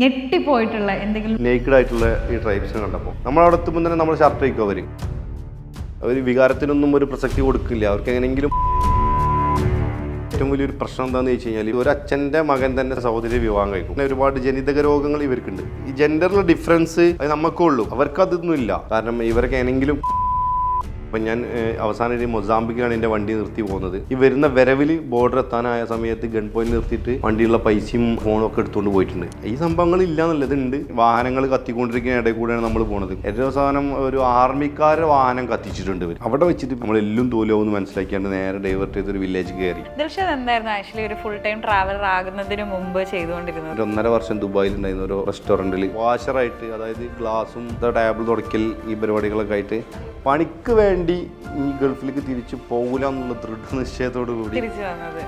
ഞെട്ടിപ്പോയിട്ടുള്ള എന്തെങ്കിലും നേക്കഡ് ആയിട്ടുള്ള ഈ ട്രൈബ്സിനെ കണ്ടപ്പോൾ നമ്മളവിടെ എത്തുമ്പോൾ തന്നെ നമ്മൾ ഷർട്ട് വയ്ക്കും. അവർ വികാരത്തിനൊന്നും ഒരു പ്രസക്തി കൊടുക്കില്ല. അവർക്ക് എങ്ങനെയെങ്കിലും ഏറ്റവും വലിയൊരു പ്രശ്നം എന്താണെന്ന് വെച്ച് കഴിഞ്ഞാൽ ഒരു അച്ഛൻ്റെ മകൻ തന്നെ സഹോദരി വിവാഹം കഴിക്കും. പിന്നെ ഒരുപാട് ജനിതക രോഗങ്ങൾ ഇവർക്കുണ്ട്. ഈ ജെൻഡറിലെ ഡിഫറൻസ് അത് നമുക്കുള്ളൂ, അവർക്കതൊന്നും ഇല്ല. കാരണം ഇവർക്ക് എങ്ങനെയെങ്കിലും അപ്പം ഞാൻ അവസാനം മൊസാംബിക്കാണ് എൻ്റെ വണ്ടി നിർത്തി പോകുന്നത്. ഈ വരുന്ന വരവിൽ ബോർഡർ എത്താനായ സമയത്ത് ഗൺ പോയിന്റ് നിർത്തിയിട്ട് വണ്ടിയുള്ള പൈസയും ഫോണും ഒക്കെ എടുത്തുകൊണ്ട് പോയിട്ടുണ്ട്. ഈ സംഭവങ്ങൾ ഇല്ല എന്നുള്ളതുണ്ട്. വാഹനങ്ങൾ കത്തിക്കൊണ്ടിരിക്കുന്ന ഇടയിൽ കൂടെയാണ് നമ്മൾ പോകുന്നത്. ഏറ്റവും അവസാനം ഒരു ആർമിക്കാരുടെ വാഹനം കത്തിച്ചിട്ടുണ്ട്. അവിടെ വെച്ചിട്ട് നമ്മളെല്ലാം തോലുമെന്ന് മനസ്സിലാക്കിയാണ് നേരെ ഡൈവേർട്ട് ചെയ്തൊരു വില്ലേജ് കയറി. ദിൽഷാദ് എന്തായിരുന്നു ആക്ച്വലി ഒരു ഫുൾ ടൈം ട്രാവലർ ആകുന്നതിന് മുമ്പ് ചെയ്തുകൊണ്ടിരുന്നത്? ഒരു 1.5 വർഷം ദുബായിലുണ്ടായിരുന്ന ഒരു റെസ്റ്റോറൻറ്റിൽ വാഷറായിട്ട്, അതായത് ഗ്ലാസും ടേബിൾ തുടയ്ക്കൽ ഈ പരിപാടികളൊക്കെ ആയിട്ട് പണിക്ക് വേണ്ടി ഈ ഗൾഫിലേക്ക് തിരിച്ചു പോകില്ല എന്നുള്ള ദൃഢനിശ്ചയത്തോടു കൂടി തിരിച്ചു വന്നത്.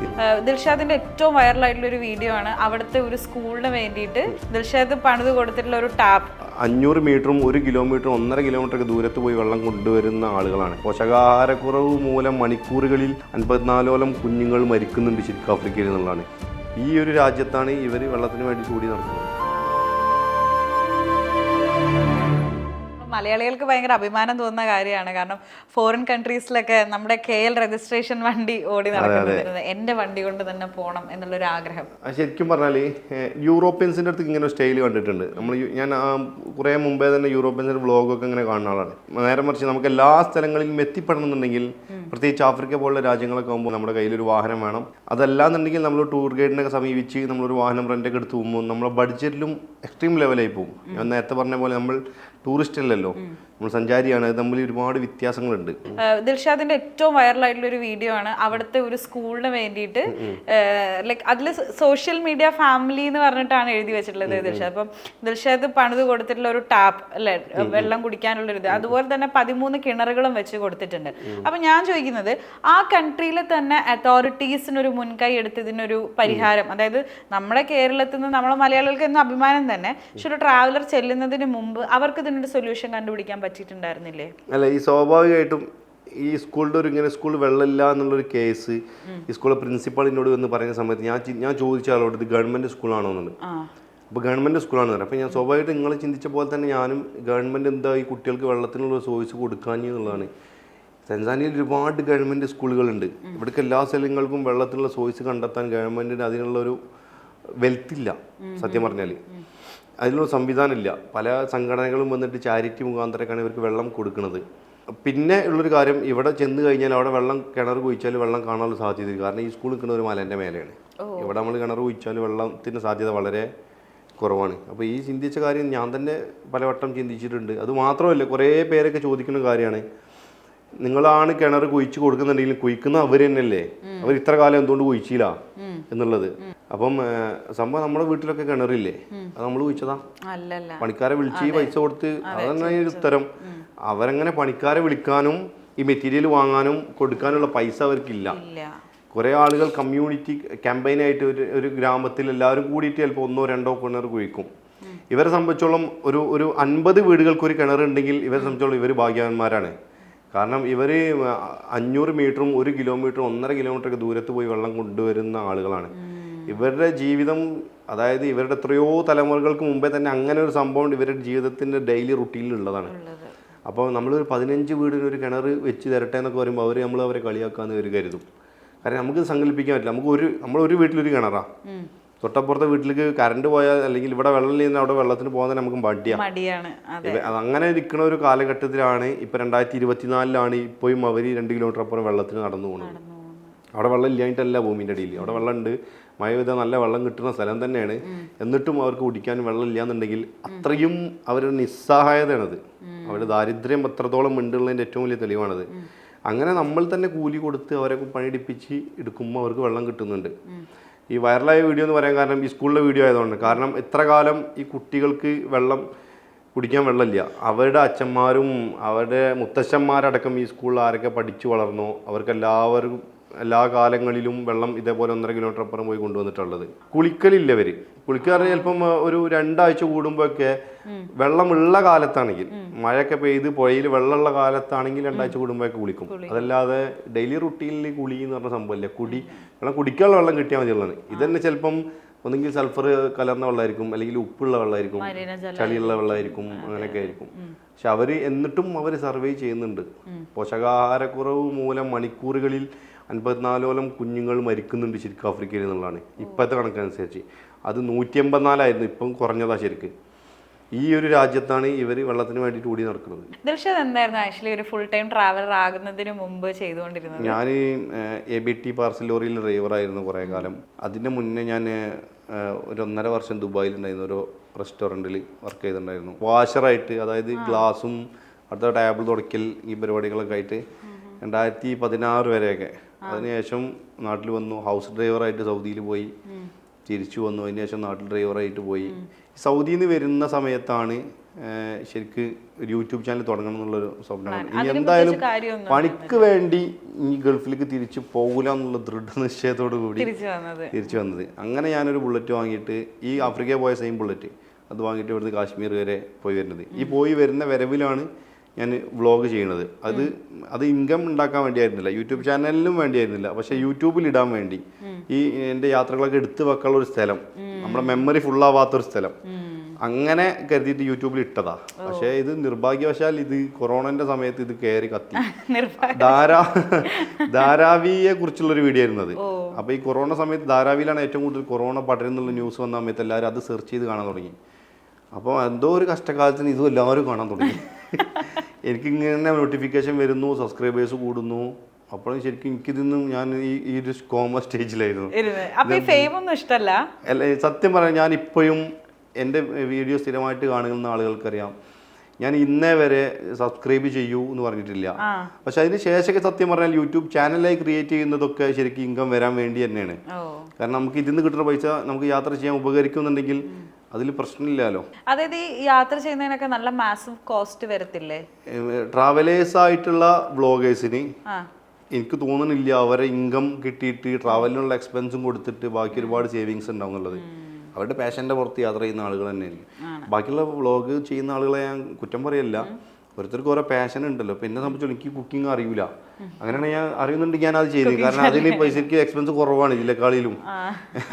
ദിൽഷാദിന്റെ ഏറ്റവും വൈറലായിട്ടുള്ള ഒരു വീഡിയോ ആണ്. അവിടുത്തെ ഒരു സ്കൂളിന് വേണ്ടിയിട്ട് ദിൽഷാദ് പണിത് കൊടുത്തിട്ടുള്ള ഒരു ടാപ്പ്. 500 മീറ്ററും 1 കിലോമീറ്ററും 1.5 കിലോമീറ്റർ ദൂരത്ത് പോയി വെള്ളം കൊണ്ടുവരുന്ന ആളുകളാണ്. പോഷകാഹാരക്കുറവ് മൂലം മണിക്കൂറുകളിൽ 54ഓളം കുഞ്ഞുങ്ങൾ മരിക്കുന്നുണ്ട് ശരിക്കും ആഫ്രിക്കയിൽ എന്നുള്ളതാണ്. ഈ ഒരു രാജ്യത്താണ് ഇവർ വെള്ളത്തിന് വേണ്ടി കൂടി നടക്കുന്നത്. മലയാളികൾക്ക് ഭയങ്കര അഭിമാനം തോന്നുന്ന കാര്യമാണ്. കാരണം ഫോറിൻ കൺട്രീസിലൊക്കെ നമ്മുടെ KL രജിസ്ട്രേഷൻ വണ്ടി ഓടി നടക്കുന്നത് എൻ്റെ വണ്ടി കൊണ്ട് തന്നെ പോകണം എന്നുള്ളൊരു ആഗ്രഹം. ശരിക്കും പറഞ്ഞാൽ യൂറോപ്യൻസിൻ്റെ അടുത്ത് ഇങ്ങനെ സ്റ്റൈൽ കണ്ടിട്ടുണ്ട്. ഞാൻ കുറേ മുമ്പേ തന്നെ യൂറോപ്യൻസിൻ്റെ വ്ളോഗൊക്കെ ഇങ്ങനെ കാണുന്ന ആളാണ്. നേരെ മറിച്ച് നമുക്ക് എല്ലാ സ്ഥലങ്ങളിലും എത്തിപ്പെടണമെന്നുണ്ടെങ്കിൽ, പ്രത്യേകിച്ച് ആഫ്രിക്ക പോലുള്ള രാജ്യങ്ങളൊക്കെ ആകുമ്പോൾ നമ്മുടെ കയ്യിലൊരു വാഹനം വേണം. അതല്ലാന്നുണ്ടെങ്കിൽ നമ്മൾ ടൂർ ഗൈഡിനൊക്കെ സമീപിച്ച് നമ്മളൊരു വാഹനം റെൻ്റൊക്കെ എടുത്ത് പോകുമ്പോൾ നമ്മുടെ ബഡ്ജറ്റിലും എക്സ്ട്രീം ലെവലായി പോകും. ഞാൻ നേരത്തെ പറഞ്ഞ പോലെ നമ്മൾ ടൂറിസ്റ്റ് അല്ലല്ലോ, നമ്മൾ സഞ്ചാരിയാണ്. അത് തമ്മിൽ ഒരുപാട് വ്യത്യാസങ്ങളുണ്ട്. ദിൽഷാദിന്റെ ഏറ്റവും വൈറലായിട്ടുള്ള ഒരു വീഡിയോ ആണ്. അവിടുത്തെ ഒരു സ്കൂളിന് വേണ്ടിയിട്ട് ലൈക്ക് അതിൽ സോഷ്യൽ മീഡിയ ഫാമിലി എന്ന് പറഞ്ഞിട്ടാണ് എഴുതി വെച്ചിട്ടുള്ളത് ദിൽഷാദ്. അപ്പം ദിൽഷാദ് പണിത് കൊടുത്തിട്ടുള്ള ഒരു ടാപ്പ് അല്ലെ, വെള്ളം കുടിക്കാനുള്ള ഒരു ഇത്. അതുപോലെ തന്നെ 13 കിണറുകളും വെച്ച് കൊടുത്തിട്ടുണ്ട്. അപ്പൊ ഞാൻ ചോദിക്കുന്നത്, ആ കൺട്രിയിലെ തന്നെ അതോറിറ്റീസിനൊരു മുൻകൈ എടുത്തതിനൊരു പരിഹാരം, അതായത് നമ്മുടെ കേരളത്തിൽ നിന്ന് നമ്മളെ മലയാളികൾക്ക് എന്ന അഭിമാനം തന്നെ, പക്ഷെ ഒരു ട്രാവലർ ചെല്ലുന്നതിന് മുമ്പ് അവർക്ക് ഇതിനൊരു സൊല്യൂഷൻ കണ്ടുപിടിക്കാൻ പറ്റിയിട്ടുണ്ടായിരുന്നില്ലേ? അല്ല, ഈ സ്വാഭാവികമായിട്ടും ഈ സ്കൂളിൻ്റെ ഇങ്ങനെ സ്കൂൾ വെള്ളമില്ല എന്നുള്ളൊരു കേസ് ഈ സ്കൂളിലെ പ്രിൻസിപ്പാളിനോട് എന്ന് പറയുന്ന സമയത്ത് ഞാൻ ചോദിച്ച ആളോട് ഇത് ഗവൺമെൻറ് സ്കൂളാണോ എന്നുള്ളത്. അപ്പോൾ ഗവൺമെൻറ് സ്കൂളാണെന്ന് പറയാം. അപ്പോൾ ഞാൻ സ്വാഭാവികമായിട്ട് നിങ്ങൾ ചിന്തിച്ച പോലെ തന്നെ ഞാനും ഗവൺമെൻറ് എന്താ ഈ കുട്ടികൾക്ക് വെള്ളത്തിനുള്ള സോഴ്സ് കൊടുക്കാഞ്ഞ് എന്നുള്ളതാണ്. തൻസാനിയയിൽ ഒരുപാട് ഗവൺമെൻറ് സ്കൂളുകളുണ്ട്. ഇവിടേക്ക് എല്ലാ സ്ഥലങ്ങൾക്കും വെള്ളത്തിനുള്ള സോഴ്സ് കണ്ടെത്താൻ ഗവൺമെൻറ്റിന് അതിനുള്ളൊരു വെൽത്തില്ല. സത്യം പറഞ്ഞാൽ അതിനുള്ള സംവിധാനമില്ല. പല സംഘടനകളും വന്നിട്ട് ചാരിറ്റി മുഖാന്തരമൊക്കെയാണ് ഇവർക്ക് വെള്ളം കൊടുക്കുന്നത്. പിന്നെ ഉള്ളൊരു കാര്യം, ഇവിടെ ചെന്ന് കഴിഞ്ഞാൽ അവിടെ വെള്ളം കിണർ കുഴിച്ചാൽ വെള്ളം കാണാനുള്ള സാധ്യത. കാരണം ഈ സ്കൂൾ നിൽക്കുന്ന ഒരു മലേൻ്റെ മേലെയാണ്. ഇവിടെ നമ്മൾ കിണർ കുഴിച്ചാൽ വെള്ളത്തിൻ്റെ സാധ്യത വളരെ കുറവാണ്. അപ്പോൾ ഈ ചിന്തിച്ച കാര്യം ഞാൻ തന്നെ പലവട്ടം ചിന്തിച്ചിട്ടുണ്ട്. അത് മാത്രമല്ല, കുറേ പേരൊക്കെ ചോദിക്കുന്ന കാര്യമാണ്, നിങ്ങളാണ് കിണർ കുഴിച്ച് കൊടുക്കുന്നുണ്ടെങ്കിൽ കുഴിക്കുന്ന അവർ തന്നെയല്ലേ, അവർ ഇത്ര കാലം എന്തുകൊണ്ട് കുഴിച്ചില്ല എന്നുള്ളത്. അപ്പം സംഭവം നമ്മുടെ വീട്ടിലൊക്കെ കിണറില്ലേ, അത് നമ്മൾ കുഴിച്ചതാ, പണിക്കാരെ വിളിച്ച് ഈ പൈസ കൊടുത്ത്. അതന്നെ ഒരു ഉത്തരം. അവരങ്ങനെ പണിക്കാരെ വിളിക്കാനും ഈ മെറ്റീരിയൽ വാങ്ങാനും കൊടുക്കാനുള്ള പൈസ അവർക്കില്ല. കുറേ ആളുകൾ കമ്മ്യൂണിറ്റി ക്യാമ്പയിനായിട്ട് ഒരു ഗ്രാമത്തിൽ എല്ലാവരും കൂടിയിട്ട് ചിലപ്പോൾ 1-2 കിണർ കുഴിക്കും. ഇവരെ സംബന്ധിച്ചോളം ഒരു 50 വീടുകൾക്ക് ഒരു കിണറുണ്ടെങ്കിൽ ഇവരെ സംബന്ധിച്ചോളം ഇവർ ഭാഗ്യവാന്മാരാണ്. കാരണം ഇവർ 500 മീറ്ററും 1 കിലോമീറ്ററും 1.5 കിലോമീറ്ററൊക്കെ ദൂരത്ത് പോയി വെള്ളം കൊണ്ടുവരുന്ന ആളുകളാണ്. ഇവരുടെ ജീവിതം, അതായത് ഇവരുടെ എത്രയോ തലമുറകൾക്ക് മുമ്പേ തന്നെ അങ്ങനെ ഒരു സംഭവം ഇവരുടെ ജീവിതത്തിൻ്റെ ഡെയിലി റുട്ടീനിലുള്ളതാണ്. അപ്പോൾ നമ്മളൊരു 15 വീടിന് ഒരു കിണർ വെച്ച് തരട്ടെ എന്നൊക്കെ പറയുമ്പോൾ അവരെ കളിയാക്കാമെന്ന് ഇവർ കരുതും. കാരണം നമുക്ക് സങ്കല്പിക്കാൻ പറ്റില്ല. നമ്മളൊരു വീട്ടിലൊരു കിണറാണ്, തൊട്ടപ്പുറത്തെ വീട്ടിലേക്ക് കറണ്ട് പോയാൽ അല്ലെങ്കിൽ ഇവിടെ വെള്ളം ഇല്ലെങ്കിൽ അവിടെ വെള്ളത്തിന് പോകാൻ നമുക്ക് മടിയാണ്. അങ്ങനെ നിൽക്കുന്ന ഒരു കാലഘട്ടത്തിലാണ് ഇപ്പോൾ 2024 ഇപ്പോഴും അവർ 2 കിലോമീറ്റർ അപ്പുറം വെള്ളത്തിന് നടന്നു പോകുന്നത്. അവിടെ വെള്ളം ഇല്ലായിട്ടല്ല ഭൂമിൻ്റെ അടിയിൽ, അവിടെ വെള്ളമുണ്ട്. മഴ പെയ്താൽ നല്ല വെള്ളം കിട്ടുന്ന സ്ഥലം തന്നെയാണ്. എന്നിട്ടും അവർക്ക് കുടിക്കാൻ വെള്ളം ഇല്ലയെന്നുണ്ടെങ്കിൽ അത്രയും അവരുടെ നിസ്സഹായതയാണത്. അവരുടെ ദാരിദ്ര്യം എത്രത്തോളം ഉണ്ടുള്ളതിൻ്റെ ഏറ്റവും വലിയ തെളിവാണത്. അങ്ങനെ നമ്മൾ തന്നെ കൂലി കൊടുത്ത് അവരെ പണിയെടുപ്പിച്ച് എടുക്കുമ്പോൾ അവർക്ക് വെള്ളം കിട്ടുന്നുണ്ട്. ഈ വൈറലായ വീഡിയോ എന്ന് പറയാൻ കാരണം ഈ സ്കൂളിലെ വീഡിയോ ആയതുകൊണ്ട്. കാരണം ഇത്ര കാലം ഈ കുട്ടികൾക്ക് കുടിക്കാൻ വെള്ളമില്ല. അവരുടെ അച്ഛന്മാരും അവരുടെ മുത്തശ്ശന്മാരടക്കം ഈ സ്കൂളിൽ ആരൊക്കെ പഠിച്ചു വളർന്നോ അവർക്കെല്ലാവർക്കും എല്ലാ കാലങ്ങളിലും വെള്ളം ഇതേപോലെ 1.5 കിലോമീറ്റർ അപ്പുറം പോയി കൊണ്ടുവന്നിട്ടുള്ളത്. കുളിക്കലില്ല ഇവർ. കുളിക്കാറ് ചിലപ്പം ഒരു 2 ആഴ്ച കൂടുമ്പോഴൊക്കെ വെള്ളമുള്ള കാലത്താണെങ്കിൽ, മഴയൊക്കെ പെയ്ത് പുഴയിൽ വെള്ളമുള്ള കാലത്താണെങ്കിൽ 2 ആഴ്ച കൂടുമ്പോഴൊക്കെ കുളിക്കും. അതല്ലാതെ ഡെയിലി റുട്ടീനിൽ കുളി എന്ന് പറഞ്ഞ സംഭവമില്ല. വെള്ളം കുടിക്കാനുള്ള വെള്ളം കിട്ടിയാൽ മതിയുള്ളതാണ്. ഇതന്നെ ചിലപ്പം ഒന്നെങ്കിൽ സൾഫർ കലർന്ന വെള്ളമായിരിക്കും, അല്ലെങ്കിൽ ഉപ്പുള്ള വെള്ളമായിരിക്കും, ചളിയുള്ള വെള്ളമായിരിക്കും, അങ്ങനെയൊക്കെ ആയിരിക്കും. പക്ഷെ അവർ എന്നിട്ടും അവർ സർവേ ചെയ്യുന്നുണ്ട്. പോഷകാഹാരക്കുറവ് മൂലം മണിക്കൂറുകളിൽ 54ഓളം കുഞ്ഞുങ്ങൾ മരിക്കുന്നുണ്ട് ശരിക്കും ആഫ്രിക്കയിൽ എന്നുള്ളതാണ് ഇപ്പോഴത്തെ കണക്കനുസരിച്ച്. അത് 184 ഇപ്പം കുറഞ്ഞതാ ശരിക്ക്. ഈ ഒരു രാജ്യത്താണ് ഇവർ വെള്ളത്തിന് വേണ്ടിയിട്ട് ഓടി നടക്കുന്നത്. ദിൽഷാദ് എന്തായിരുന്നു ആക്ച്വലി ഒരു ഫുൾ ടൈം ട്രാവലർ ആകുന്നതിന് മുമ്പ് ചെയ്തുകൊണ്ടിരുന്നത്? ഞാൻ ABT പാർസൽ ലോറിയിൽ ഡ്രൈവറായിരുന്നു കുറേ കാലം. അതിൻ്റെ മുന്നേ ഞാൻ ഒരു 1.5 വർഷം ദുബായിലുണ്ടായിരുന്നു, ഒരു റെസ്റ്റോറൻറ്റിൽ വർക്ക് ചെയ്തിട്ടുണ്ടായിരുന്നു വാഷറായിട്ട്. അതായത് ഗ്ലാസും അടുത്ത ടേബിൾ തുടയ്ക്കൽ ഈ പരിപാടികളൊക്കെ ആയിട്ട് 2016 വരെയൊക്കെ. അതിനുശേഷം നാട്ടിൽ വന്നു, ഹൗസ് ഡ്രൈവറായിട്ട് സൗദിയിൽ പോയി, തിരിച്ചു വന്നു. അതിനുശേഷം നാട്ടിൽ ഡ്രൈവറായിട്ട് പോയി. സൗദിയിൽ നിന്ന് വരുന്ന സമയത്താണ് ശരിക്ക് ഒരു യൂട്യൂബ് ചാനൽ തുടങ്ങണം എന്നുള്ളൊരു സ്വപ്നമാണ്. ഇനി എന്തായാലും പണിക്ക് വേണ്ടി ഈ ഗൾഫിലേക്ക് തിരിച്ചു പോകില്ല എന്നുള്ള ദൃഢനിശ്ചയത്തോടു കൂടി തിരിച്ചു വന്നത്. അങ്ങനെ ഞാനൊരു ബുള്ളറ്റ് വാങ്ങിയിട്ട്, ഈ ആഫ്രിക്കയിൽ പോയ സെയിം ബുള്ളറ്റ്, അത് വാങ്ങിയിട്ട് ഇവിടുന്ന് കാശ്മീർ വരെ പോയി വരുന്നത്. ഈ പോയി വരുന്ന വരവിലാണ് ഞാൻ വ്ളോഗ് ചെയ്യണത്. അത് ഇൻകം ഉണ്ടാക്കാൻ വേണ്ടിയായിരുന്നില്ല, യൂട്യൂബ് ചാനലിനും വേണ്ടിയായിരുന്നില്ല, പക്ഷെ യൂട്യൂബിൽ ഇടാൻ വേണ്ടി. ഈ എൻ്റെ യാത്രകളൊക്കെ എടുത്തു വെക്കാനുള്ള ഒരു സ്ഥലം, നമ്മുടെ മെമ്മറി ഫുള്ളാവാത്തൊരു സ്ഥലം, അങ്ങനെ കരുതിയിട്ട് യൂട്യൂബിൽ ഇട്ടതാ. പക്ഷേ ഇത് നിർഭാഗ്യവശാൽ ഇത് കൊറോണന്റെ സമയത്ത് ഇത് കയറി കത്തി. ധാരാവിയെ കുറിച്ചുള്ളൊരു വീഡിയോ ആയിരുന്നത്. അപ്പോൾ ഈ കൊറോണ സമയത്ത് ധാരാവിയിലാണ് ഏറ്റവും കൂടുതൽ കൊറോണ പടരുന്നുള്ള ന്യൂസ് വന്ന സമയത്ത് എല്ലാവരും അത് സെർച്ച് ചെയ്ത് കാണാൻ തുടങ്ങി. അപ്പോൾ എന്തോ ഒരു കഷ്ടകാലത്തിന് ഇതും എല്ലാവരും കാണാൻ തുടങ്ങി. എനിക്കിങ്ങനെ നോട്ടിഫിക്കേഷൻ വരുന്നു, സബ്സ്ക്രൈബേഴ്സ് കൂടുന്നു. അപ്പോഴും ശരിക്കും എനിക്കിതൊന്നും, ഞാൻ ഈ ഒരു കോമ സ്റ്റേജിലായിരുന്നു. അല്ല, സത്യം പറയാം, ഞാൻ ഇപ്പോഴും എൻ്റെ വീഡിയോ സ്ഥിരമായിട്ട് കാണുന്ന ആളുകൾക്കറിയാം, ഞാൻ ഇന്നേ വരെ സബ്സ്ക്രൈബ് ചെയ്യൂ എന്ന് പറഞ്ഞിട്ടില്ല. പക്ഷെ അതിന് ശേഷമൊക്കെ സത്യം പറഞ്ഞാൽ യൂട്യൂബ് ചാനലായി ക്രിയേറ്റ് ചെയ്യുന്നതൊക്കെ ശരിക്കും ഇൻകം വരാൻ വേണ്ടി തന്നെയാണ്. കാരണം നമുക്ക് ഇതിൽ നിന്ന് കിട്ടുന്ന പൈസ നമുക്ക് യാത്ര ചെയ്യാൻ ഉപകരിക്കുന്നുണ്ടെങ്കിൽ അതിൽ പ്രശ്നമില്ലല്ലോ. അതായത് ഈ യാത്ര ചെയ്യുന്നതിനൊക്കെ നല്ല മാസീവ് കോസ്റ്റ് വരത്തില്ലേ? ട്രാവലേഴ്സ് ആയിട്ടുള്ള വ്ളോഗേഴ്സിന് എനിക്ക് തോന്നുന്നില്ല അവരെ ഇൻകം കിട്ടിയിട്ട് ട്രാവലിനുള്ള എക്സ്പെൻസും കൊടുത്തിട്ട് ബാക്കി ഒരുപാട് സേവിങ്സ് ഉണ്ടാവും എന്നുള്ളത്. അവരുടെ പാഷൻ്റെ പുറത്ത് യാത്ര ചെയ്യുന്ന ആളുകൾ തന്നെയായിരിക്കും. ബാക്കിയുള്ള വ്ളോഗ് ചെയ്യുന്ന ആളുകളെ ഞാൻ കുറ്റം പറയല്ല, ഓരോരുത്തർക്ക് ഓരോ പാഷൻ ഉണ്ടല്ലോ. പിന്നെ എന്നെ സംബന്ധിച്ചോളം എനിക്ക് കുക്കിംഗ് അറിയില്ല. അങ്ങനെയാണ് ഞാൻ അറിയുന്നുണ്ടെങ്കിൽ ഞാൻ അത് ചെയ്തു. കാരണം അതിന് പൈസക്ക് എക്സ്പെൻസ് കുറവാണ് ഇതിലേക്കാളിലും.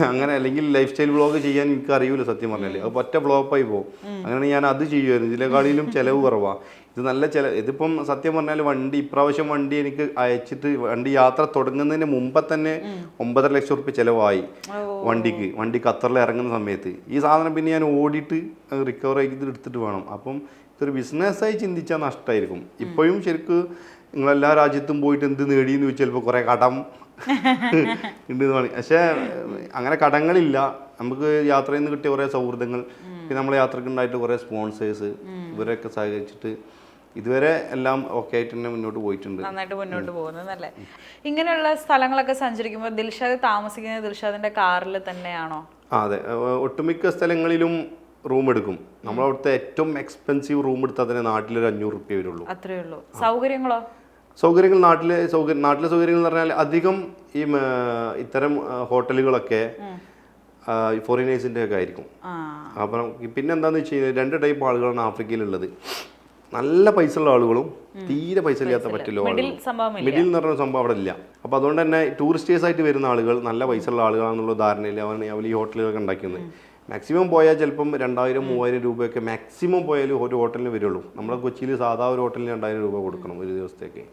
അങ്ങനെ അല്ലെങ്കിൽ ലൈഫ് സ്റ്റൈൽ വ്ളോഗ് ചെയ്യാൻ എനിക്ക് അറിയില്ല സത്യം പറഞ്ഞാൽ. അത് ഒറ്റ ഫ്ലോപ്പായി പോകും. അങ്ങനെ ഞാൻ അത് ചെയ്യുമായിരുന്നു. ഇതിലേക്കാളിലും ചിലവ് കുറവാണ്. ഇത് നല്ല ഇതിപ്പം സത്യം പറഞ്ഞാൽ ഇപ്രാവശ്യം വണ്ടി എനിക്ക് അയച്ചിട്ട് വണ്ടി യാത്ര തുടങ്ങുന്നതിന് മുമ്പ് തന്നെ 9.5 ലക്ഷം റുപ്യ ചിലവായി വണ്ടി ഖത്തറിൽ ഇറങ്ങുന്ന സമയത്ത്. ഈ സാധനം പിന്നെ ഞാൻ ഓടിയിട്ട് റിക്കവർ ആക്കി എടുത്തിട്ട് വേണം. അപ്പം ഇതൊരു ബിസിനസ്സായി ചിന്തിച്ചാൽ നഷ്ടമായിരിക്കും. ഇപ്പോഴും ശരിക്കും നിങ്ങളെല്ലാ രാജ്യത്തും പോയിട്ട് എന്ത് നേടിയെന്ന് ചോദിച്ചാൽ ചിലപ്പോൾ കുറേ കടം ഉണ്ടെന്ന് പറയും. പക്ഷേ അങ്ങനെ കടങ്ങളില്ല. നമുക്ക് യാത്രയിൽ നിന്ന് കിട്ടിയ കുറേ സൗഹൃദങ്ങൾ, പിന്നെ നമ്മളെ യാത്രക്ക് ഉണ്ടായിട്ട് കുറേ സ്പോൺസേഴ്സ്, ഇവരൊക്കെ സഹകരിച്ചിട്ട് ഇതുവരെ എല്ലാം ഓക്കെ ആയിട്ട് തന്നെ മുന്നോട്ട് പോയിട്ടുണ്ട്. നന്നായിട്ട് മുന്നോട്ട് പോകുന്നതല്ലേ. ഇങ്ങനെയുള്ള സ്ഥലങ്ങളൊക്കെ സഞ്ചരിക്കുമ്പോൾ ദിൽഷാദ് താമസിക്കുന്നത് ദിൽഷാദിന്റെ കാറിൽ തന്നെയാണോ? അതെ, ഒട്ടുമിക്ക സ്ഥലങ്ങളിലും റൂം എടുക്കും. നമ്മളവിടുത്തെ ഏറ്റവും എക്സ്പെൻസീവ് റൂം എടുത്താൽ തന്നെ നാട്ടിലൊരു 500 റുപ്യ വരുള്ളൂ. അത്രേ ഉള്ളൂ. സൗകര്യങ്ങളോ? സൗകര്യങ്ങൾ നാട്ടിലെ സൗകര്യങ്ങൾ എന്ന് പറഞ്ഞാൽ അധികം ഈ ഇത്തരം ഹോട്ടലുകളൊക്കെ ഫോറിനേഴ്സിൻ്റെ ഒക്കെ ആയിരിക്കും. അപ്പം പിന്നെ എന്താണെന്ന് വെച്ച് കഴിഞ്ഞാൽ 2 ടൈപ്പ് ആളുകളാണ് ആഫ്രിക്കയിലുള്ളത്. നല്ല പൈസ ഉള്ള ആളുകളും തീരെ പൈസ ഇല്ലാത്ത പറ്റില്ല ആളുകളും. മിഡിൽ എന്ന് പറഞ്ഞ സംഭവം അവിടെ ഇല്ല. അപ്പോൾ അതുകൊണ്ട് തന്നെ ടൂറിസ്റ്റേഴ്സ് ആയിട്ട് വരുന്ന ആളുകൾ നല്ല പൈസ ഉള്ള ആളുകളാണെന്നുള്ള ധാരണയിൽ അവർ ഈ ഹോട്ടലുകളൊക്കെ ഉണ്ടാക്കുന്നത്. മാക്സിമം പോയാൽ ചിലപ്പം 2000-3000 രൂപയൊക്കെ മാക്സിമം പോയാലും ഒരു ഹോട്ടലിന് വരുള്ളൂ. നമ്മുടെ കൊച്ചിയിൽ സാധാ ഒരു ഹോട്ടലിന് 2000 രൂപ കൊടുക്കണം ഒരു ദിവസത്തേക്ക്.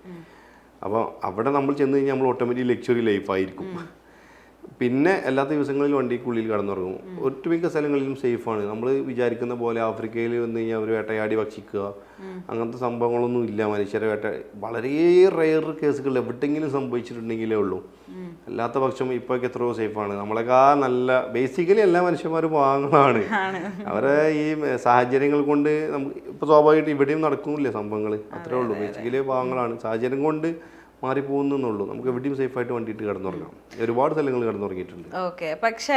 അപ്പോൾ അവിടെ നമ്മൾ ചെന്ന് കഴിഞ്ഞാൽ നമ്മൾ ഓട്ടോമാറ്റിക് ലക്ഷറി ലൈഫായിരിക്കും. പിന്നെ എല്ലാ ദിവസങ്ങളിലും വണ്ടിക്കുള്ളിൽ കടന്നുറങ്ങും. ഒട്ടുമിക്ക സ്ഥലങ്ങളിലും സേഫാണ്. നമ്മൾ വിചാരിക്കുന്ന പോലെ ആഫ്രിക്കയിൽ വന്നു കഴിഞ്ഞാൽ അവർ വേട്ടയാടി ഭക്ഷിക്കുക അങ്ങനത്തെ സംഭവങ്ങളൊന്നും ഇല്ല. മനുഷ്യരെ വളരെ റെയർ കേസുകൾ എവിടെയെങ്കിലും സംഭവിച്ചിട്ടുണ്ടെങ്കിലേ ഉള്ളൂ. അല്ലാത്ത പക്ഷം ഇപ്പോഴൊക്കെ എത്രയോ സേഫാണ്. നമ്മളൊക്കെ നല്ല ബേസിക്കലി എല്ലാ മനുഷ്യന്മാരും പാവങ്ങളാണ്. അവരെ ഈ സാഹചര്യങ്ങൾ കൊണ്ട് നമുക്ക് ഇപ്പോൾ സ്വാഭാവികമായിട്ട് ഇവിടെയും നടക്കുന്നില്ല സംഭവങ്ങൾ. അത്രേ ഉള്ളൂ. ബേസിക്കലി പാവങ്ങളാണ്, സാഹചര്യം കൊണ്ട് മാറിപ്പോകുന്നുള്ളൂ. നമുക്ക് എവിടെയും സേഫായിട്ട് വണ്ടിയിട്ട് കിടന്നുറങ്ങാം. ഒരുപാട് സ്ഥലങ്ങൾ കിടന്നുറങ്ങിയിട്ടുണ്ട്. ഓക്കെ, പക്ഷേ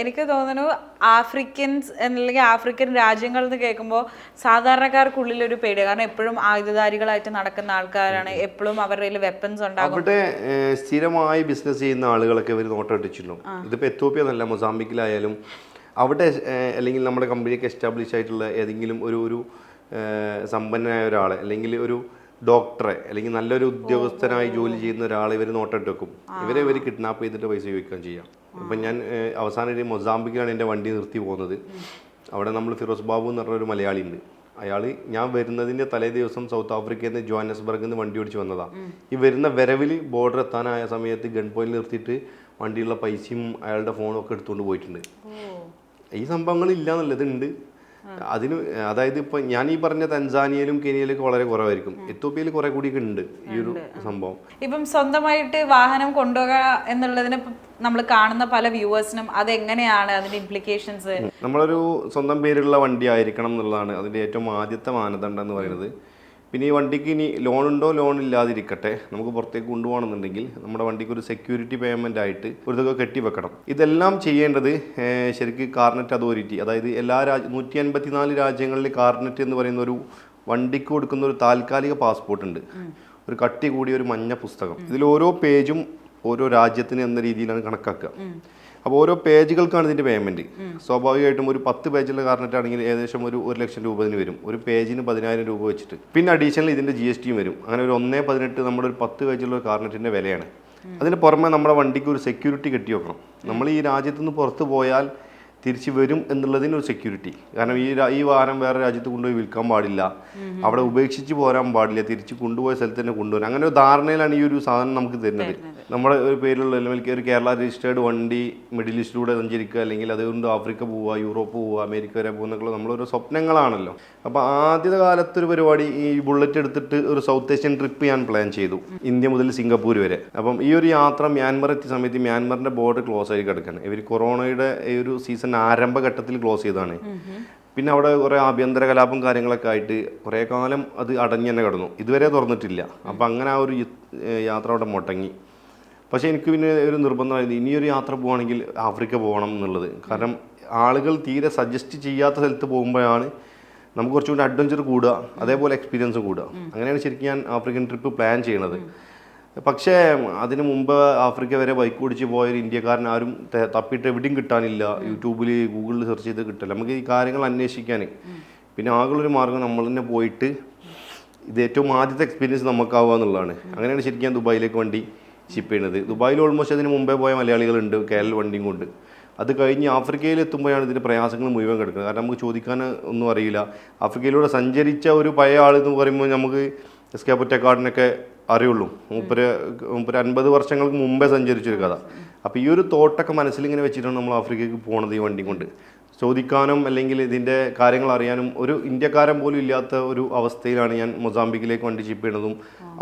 എനിക്ക് തോന്നുന്നു ആഫ്രിക്കൻസ് അല്ലെങ്കിൽ ആഫ്രിക്കൻ രാജ്യങ്ങൾ എന്ന് കേൾക്കുമ്പോൾ സാധാരണക്കാർക്കുള്ളിൽ ഒരു പേടി. കാരണം എപ്പോഴും ആയുധധാരികളായിട്ട് നടക്കുന്ന ആൾക്കാരാണ്, എപ്പോഴും അവരുടെ കയ്യിൽ വെപ്പൺസ് ഉണ്ടാകും. അവിടെ സ്ഥിരമായി ബിസിനസ് ചെയ്യുന്ന ആളുകളൊക്കെ ഇവർ നോട്ടം ഇട്ടിട്ടുണ്ടാവും. ഇതിപ്പോൾ എത്യോപ്യ എന്നല്ല, മൊസാംബിക്കിലായാലും അവിടെ അല്ലെങ്കിൽ നമ്മുടെ കമ്പനിയൊക്കെ എസ്റ്റാബ്ലിഷ് ആയിട്ടുള്ള ഏതെങ്കിലും ഒരു സമ്പന്നനായ ഒരാളെ അല്ലെങ്കിൽ ഒരു ഡോക്ടറെ അല്ലെങ്കിൽ നല്ലൊരു ഉദ്യോഗസ്ഥനായി ജോലി ചെയ്യുന്ന ഒരാളെ ഇവർ നോട്ടിട്ട് വെക്കും. ഇവർ കിഡ്നാപ്പ് ചെയ്തിട്ട് പൈസ ചോദിക്കാൻ ചെയ്യാം. ഇപ്പം ഞാൻ അവസാനം ഒരു മൊസാംബിക്കിലാണ് എൻ്റെ വണ്ടി നിർത്തി പോകുന്നത്. അവിടെ നമ്മൾ ഫിറോസ് ബാബു എന്ന് പറഞ്ഞൊരു മലയാളി ഉണ്ട്. അയാൾ ഞാൻ വരുന്നതിൻ്റെ തലേ ദിവസം സൗത്ത് ആഫ്രിക്കയിൽ നിന്ന് ജോഹന്നസ്ബർഗിൽ നിന്ന് വണ്ടി ഓടിച്ച് വന്നതാണ്. ഈ വരുന്ന വരവിൽ ബോർഡർ എത്താനായ സമയത്ത് ഗൺ പോയിന്റ് നിർത്തിയിട്ട് വണ്ടിയുള്ള പൈസയും അയാളുടെ ഫോണും ഒക്കെ എടുത്തുകൊണ്ട് പോയിട്ടുണ്ട്. ഈ സംഭവങ്ങൾ ഇല്ല എന്നുള്ളത് ഉണ്ട്. അതിന് അതായത് ഇപ്പം ഞാൻ ഈ പറഞ്ഞ തൻസാനിയയിലും കെനിയയിലൊക്കെ വളരെ കുറവായിരിക്കും. എത്യോപ്യയിൽ കുറെ കൂടിയൊക്കെ ഉണ്ട് ഈ ഒരു സംഭവം. ഇപ്പം സ്വന്തമായിട്ട് വാഹനം കൊണ്ടുപോകുക എന്നുള്ളതിന് നമ്മൾ കാണുന്ന പല വ്യൂവേഴ്സിനും അതെങ്ങനെയാണ് അതിന്റെ ഇംപ്ലിക്കേഷൻസ്? നമ്മളൊരു സ്വന്തം പേരുള്ള വണ്ടി ആയിരിക്കണം എന്നുള്ളതാണ് അതിൻ്റെ ഏറ്റവും ആദ്യത്തെ മാനദണ്ഡം എന്ന് പറയുന്നത്. പിന്നെ ഈ വണ്ടിക്ക് ഇനി ലോൺ ഉണ്ടോ ലോൺ ഇല്ലാതിരിക്കട്ടെ, നമുക്ക് പുറത്തേക്ക് കൊണ്ടുപോകണമെന്നുണ്ടെങ്കിൽ നമ്മുടെ വണ്ടിക്ക് ഒരു സെക്യൂരിറ്റി പേയ്മെൻ്റ് ആയിട്ട് ഒരു തുക കെട്ടിവെക്കണം. ഇതെല്ലാം ചെയ്യേണ്ടത് ശരിക്കും കാർനെറ്റ് അതോറിറ്റി, അതായത് എല്ലാ 154 രാജ്യങ്ങളിൽ കാർനെറ്റ് എന്ന് പറയുന്ന ഒരു വണ്ടിക്ക് കൊടുക്കുന്ന ഒരു താൽക്കാലിക പാസ്പോർട്ട് ഉണ്ട്. ഒരു കട്ടി കൂടിയ ഒരു മഞ്ഞ പുസ്തകം. ഇതിൽ ഓരോ പേജും ഓരോ രാജ്യത്തിന് എന്ന രീതിയിലാണ് കണക്കാക്കുക. അപ്പോൾ ഓരോ പേജുകൾക്കാണ് ഇതിൻ്റെ പേയ്മെൻറ്റ്. സ്വാഭാവികമായിട്ടും ഒരു 10 പേജുള്ള കാർനെറ്റ് ആണെങ്കിൽ ഏകദേശം ഒരു 1 ലക്ഷം രൂപ ഇതിന് വരും. ഒരു പേജിന് 10,000 രൂപ വെച്ചിട്ട്. പിന്നെ അഡീഷണൽ ഇതിൻ്റെ GST വരും. അങ്ങനെ ഒരു 1.18 നമ്മുടെ ഒരു 10 പേജുള്ള കാർനെറ്റിൻ്റെ വിലയാണ്. അതിന് പുറമെ നമ്മുടെ വണ്ടിക്ക് ഒരു സെക്യൂരിറ്റി കെട്ടി വെക്കണം. നമ്മൾ ഈ രാജ്യത്തു നിന്ന് പുറത്ത് പോയാൽ തിരിച്ചു വരും എന്നുള്ളതിന് ഒരു സെക്യൂരിറ്റി. കാരണം ഈ വാഹനം വേറെ രാജ്യത്ത് കൊണ്ടുപോയി വിൽക്കാൻ പാടില്ല, അവിടെ ഉപേക്ഷിച്ച് പോരാൻ പാടില്ല, തിരിച്ച് കൊണ്ടുപോയ സ്ഥലത്ത് തന്നെ കൊണ്ടുപോകാൻ, അങ്ങനെ ഒരു ധാരണയിലാണ് ഈ ഒരു സാധനം നമുക്ക് തരുന്നത്. നമ്മുടെ ഒരു പേരിലുള്ള അല്ലെങ്കിൽ ഒരു കേരള രജിസ്റ്റേർഡ് വണ്ടി മിഡിൽ ഈസ്റ്റിലൂടെ സഞ്ചരിക്കുക, അല്ലെങ്കിൽ അതുകൊണ്ട് ആഫ്രിക്ക പോവുക, യൂറോപ്പ് പോവുക, അമേരിക്ക വരെ പോകുന്നൊക്കെ നമ്മളൊരു സ്വപ്നങ്ങളാണല്ലോ. അപ്പോൾ ആദ്യത്തെ കാലത്തൊരു പരിപാടി ഈ ബുള്ളറ്റ് എടുത്തിട്ട് ഒരു സൗത്ത് ഏഷ്യൻ ട്രിപ്പ് ഞാൻ പ്ലാൻ ചെയ്തു, ഇന്ത്യ മുതൽ സിംഗപ്പൂർ വരെ. അപ്പം ഈ ഒരു യാത്ര മ്യാൻമർ എത്തിയ സമയത്ത് മ്യാൻമറിൻ്റെ ബോർഡർ ക്ലോസ് ആയി കിടക്കുകയാണ്. ഇവർ കൊറോണയുടെ ഈ ഒരു സീസൺ ആരംഭഘട്ടത്തിൽ ക്ലോസ് ചെയ്തതാണ്. പിന്നെ അവിടെ കുറേ ആഭ്യന്തര കലാപം കാര്യങ്ങളൊക്കെ ആയിട്ട് കുറേ കാലം അത് അടഞ്ഞു തന്നെ കിടന്നു, ഇതുവരെ തുറന്നിട്ടില്ല. അപ്പം അങ്ങനെ ആ ഒരു യാത്ര അവിടെ മുടങ്ങി. പക്ഷേ എനിക്ക് പിന്നെ ഒരു നിർബന്ധമായിരുന്നു ഇനിയൊരു യാത്ര പോവുകയാണെങ്കിൽ ആഫ്രിക്ക പോകണം എന്നുള്ളത്. കാരണം ആളുകൾ തീരെ സജസ്റ്റ് ചെയ്യാത്ത സ്ഥലത്ത് പോകുമ്പോഴാണ് നമുക്ക് കുറച്ചുകൂടി അഡ്വഞ്ചർ കൂടുക, അതേപോലെ എക്സ്പീരിയൻസ് കൂടുക. അങ്ങനെയാണ് ശരിക്കും ഞാൻ ആഫ്രിക്കൻ ട്രിപ്പ് പ്ലാൻ ചെയ്യണത്. പക്ഷേ അതിന് മുമ്പ് ആഫ്രിക്ക വരെ ബൈക്ക് ഓടിച്ച് പോയൊരു ഇന്ത്യക്കാരൻ ആരും തപ്പിയിട്ട് എവിടെയും കിട്ടാനില്ല. യൂട്യൂബിൽ ഗൂഗിളിൽ സെർച്ച് ചെയ്ത് കിട്ടില്ല നമുക്ക് ഈ കാര്യങ്ങൾ അന്വേഷിക്കാൻ. പിന്നെ ആകെയുള്ളൊരു മാർഗ്ഗം നമ്മൾ തന്നെ പോയിട്ട് ഇത് ഏറ്റവും ആദ്യത്തെ എക്സ്പീരിയൻസ് നമുക്കാവുക എന്നുള്ളതാണ്. അങ്ങനെയാണ് ശരിക്കും ഞാൻ ദുബായിലേക്ക് വണ്ടി ഷിപ്പ് ചെയ്യുന്നത്. ദുബായിൽ ഓൾമോസ്റ്റ് അതിന് മുമ്പേ പോയ മലയാളികളുണ്ട് KL വണ്ടിയും കൊണ്ട്. അത് കഴിഞ്ഞ് ആഫ്രിക്കയിൽ എത്തുമ്പോഴാണ് ഇതിൻ്റെ പ്രയാസങ്ങൾ മുഴുവൻ കിടക്കുന്നത്. കാരണം നമുക്ക് ചോദിക്കാൻ ഒന്നും അറിയില്ല. ആഫ്രിക്കയിലൂടെ സഞ്ചരിച്ച ഒരു പഴയ ആളെന്ന് പറയുമ്പോൾ നമുക്ക് SK പൊറ്റക്കാടിനൊക്കെ അറിയുള്ളൂ. മൂപ്പര് 50 വർഷങ്ങൾക്ക് മുമ്പേ സഞ്ചരിച്ചൊരു കഥ. അപ്പോൾ ഈ ഒരു തോട്ടൊക്കെ മനസ്സിലിങ്ങനെ വെച്ചിട്ടാണ് നമ്മൾ ആഫ്രിക്കയ്ക്ക് പോണത് ഈ വണ്ടി കൊണ്ട്. ചോദിക്കാനും അല്ലെങ്കിൽ ഇതിൻ്റെ കാര്യങ്ങൾ അറിയാനും ഒരു ഇന്ത്യക്കാരൻ പോലും ഇല്ലാത്ത ഒരു അവസ്ഥയിലാണ് ഞാൻ മൊസാംബിക്കിലേക്ക് വണ്ടി ഷിപ്പ് ചെയ്യണതും.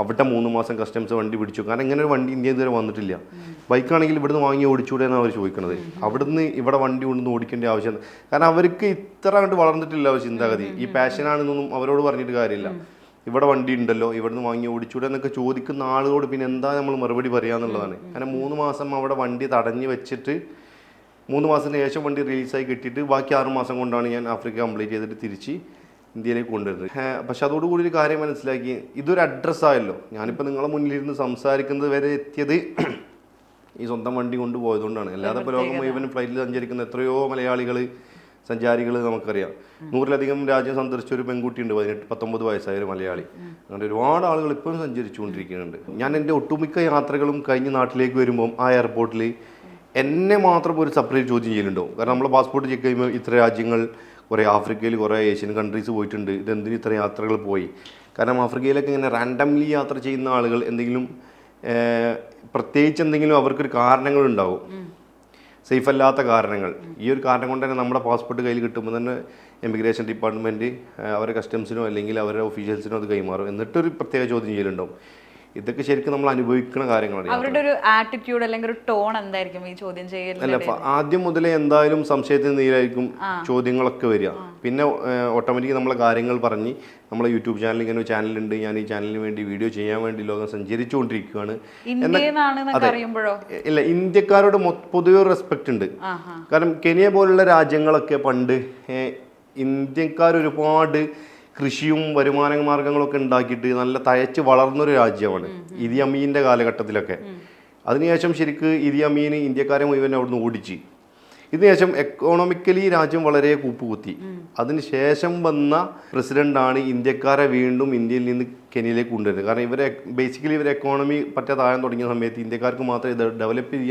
അവിടെ 3 മാസം കസ്റ്റംസ് വണ്ടി പിടിച്ചു. കാരണം ഇങ്ങനെ ഒരു വണ്ടി ഇന്ത്യ ഇതുവരെ വന്നിട്ടില്ല. ബൈക്കാണെങ്കിൽ ഇവിടുന്ന് വാങ്ങി ഓടിച്ചൂടെ എന്നാണ് അവർ ചോദിക്കുന്നത്. അവിടുന്ന് ഇവിടെ വണ്ടി കൊണ്ടുവന്ന് ഓടിക്കേണ്ട ആവശ്യം, കാരണം അവർക്ക് ഇത്ര കണ്ട് വളർന്നിട്ടില്ല അവർ ചിന്താഗതി. ഈ പാഷനാണെന്നൊന്നും അവരോട് പറഞ്ഞിട്ട് കാര്യമില്ല. ഇവിടെ വണ്ടി ഉണ്ടല്ലോ, ഇവിടുന്ന് വാങ്ങി ഓടിച്ചൂടെ എന്നൊക്കെ ചോദിക്കുന്ന ആളുകളോട് പിന്നെ എന്താ നമ്മൾ മറുപടി പറയാന്നുള്ളതാണ്. കാരണം 3 മാസം അവിടെ വണ്ടി തടഞ്ഞു വെച്ചിട്ട് 3 മാസത്തിന് ശേഷം വണ്ടി റിലീസായി കിട്ടിയിട്ട് ബാക്കി 6 മാസം കൊണ്ടാണ് ഞാൻ ആഫ്രിക്ക കംപ്ലീറ്റ് ചെയ്തിട്ട് തിരിച്ച് ഇന്ത്യയിലേക്ക് കൊണ്ടുവരുന്നത്. പക്ഷെ അതോടുകൂടി ഒരു കാര്യം മനസ്സിലാക്കി, ഇതൊരു അഡ്രസ്സായല്ലോ. ഞാനിപ്പോൾ നിങ്ങളെ മുന്നിലിരുന്ന് സംസാരിക്കുന്നത് വരെ എത്തിയത് ഈ സ്വന്തം വണ്ടി കൊണ്ടുപോയതുകൊണ്ടാണ്. അല്ലാതെ ഇപ്പോൾ ലോകം മുഴുവൻ ഫ്ലൈറ്റിൽ സഞ്ചരിക്കുന്ന എത്രയോ സഞ്ചാരികൾ നമുക്കറിയാം. 100-ലധികം രാജ്യം സന്ദർശിച്ച ഒരു പെൺകുട്ടിയുണ്ട്, 18-19 വയസ്സായ ഒരു മലയാളി. അങ്ങനെ ഒരുപാട് ആളുകൾ ഇപ്പോഴും സഞ്ചരിച്ചുകൊണ്ടിരിക്കുന്നുണ്ട്. ഞാൻ എൻ്റെ ഒട്ടുമിക്ക യാത്രകളും കഴിഞ്ഞ് നാട്ടിലേക്ക് വരുമ്പം ആ എയർപോർട്ടിൽ എന്നെ മാത്രം ഒരു സെപ്പറേറ്റ് ചോദ്യം ചെയ്യലുണ്ടോ. കാരണം നമ്മൾ പാസ്പോർട്ട് ചെക്ക് ചെയ്യുമ്പോൾ ഇത്ര രാജ്യങ്ങൾ, കുറേ ആഫ്രിക്കയിൽ കുറേ ഏഷ്യൻ കൺട്രീസ് പോയിട്ടുണ്ട്, ഇതെന്തിന് ഇത്ര യാത്രകൾ പോയി. കാരണം ആഫ്രിക്കയിലൊക്കെ ഇങ്ങനെ റാൻഡംലി യാത്ര ചെയ്യുന്ന ആളുകൾ എന്തെങ്കിലും പ്രത്യേകിച്ച് എന്തെങ്കിലും അവർക്കൊരു കാരണങ്ങളുണ്ടാവും, സേഫ് അല്ലാത്ത കാരണങ്ങൾ. ഈ ഒരു കാരണം കൊണ്ട് തന്നെ നമ്മുടെ പാസ്പോർട്ട് കയ്യിൽ കിട്ടുമ്പോൾ തന്നെ എമിഗ്രേഷൻ ഡിപ്പാർട്ട്മെൻറ്റ് അവരുടെ കസ്റ്റംസിനോ അല്ലെങ്കിൽ അവരുടെ ഒഫീഷ്യൽസിനോ അത് കൈമാറും. എന്നിട്ടൊരു പ്രത്യേക ചോദ്യം ചെയ്യലുണ്ടാവും. ഇതൊക്കെ ശരിക്കും നമ്മൾ അനുഭവിക്കുന്ന കാര്യങ്ങളാണ്. അവരുടെ ഒരു ആറ്റിറ്റ്യൂഡ് അല്ലെങ്കിൽ ഒരു ടോൺ എന്തായിരിക്കും ഈ ചോദ്യം ചെയ്യൽ? അല്ല, ആദ്യം മുതലേ എന്തായാലും സംശയത്തിന് നീരായിരിക്കും ചോദ്യങ്ങളൊക്കെ വരിക. പിന്നെ ഓട്ടോമാറ്റിക് നമ്മളെ കാര്യങ്ങൾ പറഞ്ഞ് നമ്മളെ യൂട്യൂബ് ചാനൽ, ഇങ്ങനെ ഒരു ചാനലുണ്ട്, ഞാൻ ഈ ചാനലിന് വേണ്ടി വീഡിയോ ചെയ്യാൻ വേണ്ടി ലോകം സഞ്ചരിച്ചുകൊണ്ടിരിക്കുകയാണ്. ഇല്ല, ഇന്ത്യക്കാരോട് പൊതുവെ റെസ്പെക്റ്റ് ഉണ്ട്. കാരണം കെനിയ പോലുള്ള രാജ്യങ്ങളൊക്കെ പണ്ട് ഇന്ത്യക്കാർ ഒരുപാട് കൃഷിയും വരുമാന മാർഗങ്ങളൊക്കെ ഉണ്ടാക്കിയിട്ട് നല്ല തഴച്ച് വളർന്നൊരു രാജ്യമാണ് ഇദി അമീൻ്റെ കാലഘട്ടത്തിലൊക്കെ. അതിനുശേഷം ശരിക്ക് ഇദി അമീൻ ഇന്ത്യക്കാരെ മുഴുവൻ അവിടുന്ന് ഓടിച്ച്. ഇതിനുശേഷം എക്കോണമിക്കലി രാജ്യം വളരെ കൂപ്പുകുത്തി. അതിനുശേഷം വന്ന പ്രസിഡന്റാണ് ഇന്ത്യക്കാരെ വീണ്ടും ഇന്ത്യയിൽ നിന്ന് കെനിയയിലേക്ക് കൊണ്ടുവരുന്നത്. കാരണം ഇവരെ എക്കോണമി പറ്റാതെ താഴാൻ തുടങ്ങിയ സമയത്ത് ഇന്ത്യക്കാർക്ക് മാത്രമേ ഇത് ഡെവലപ്പ്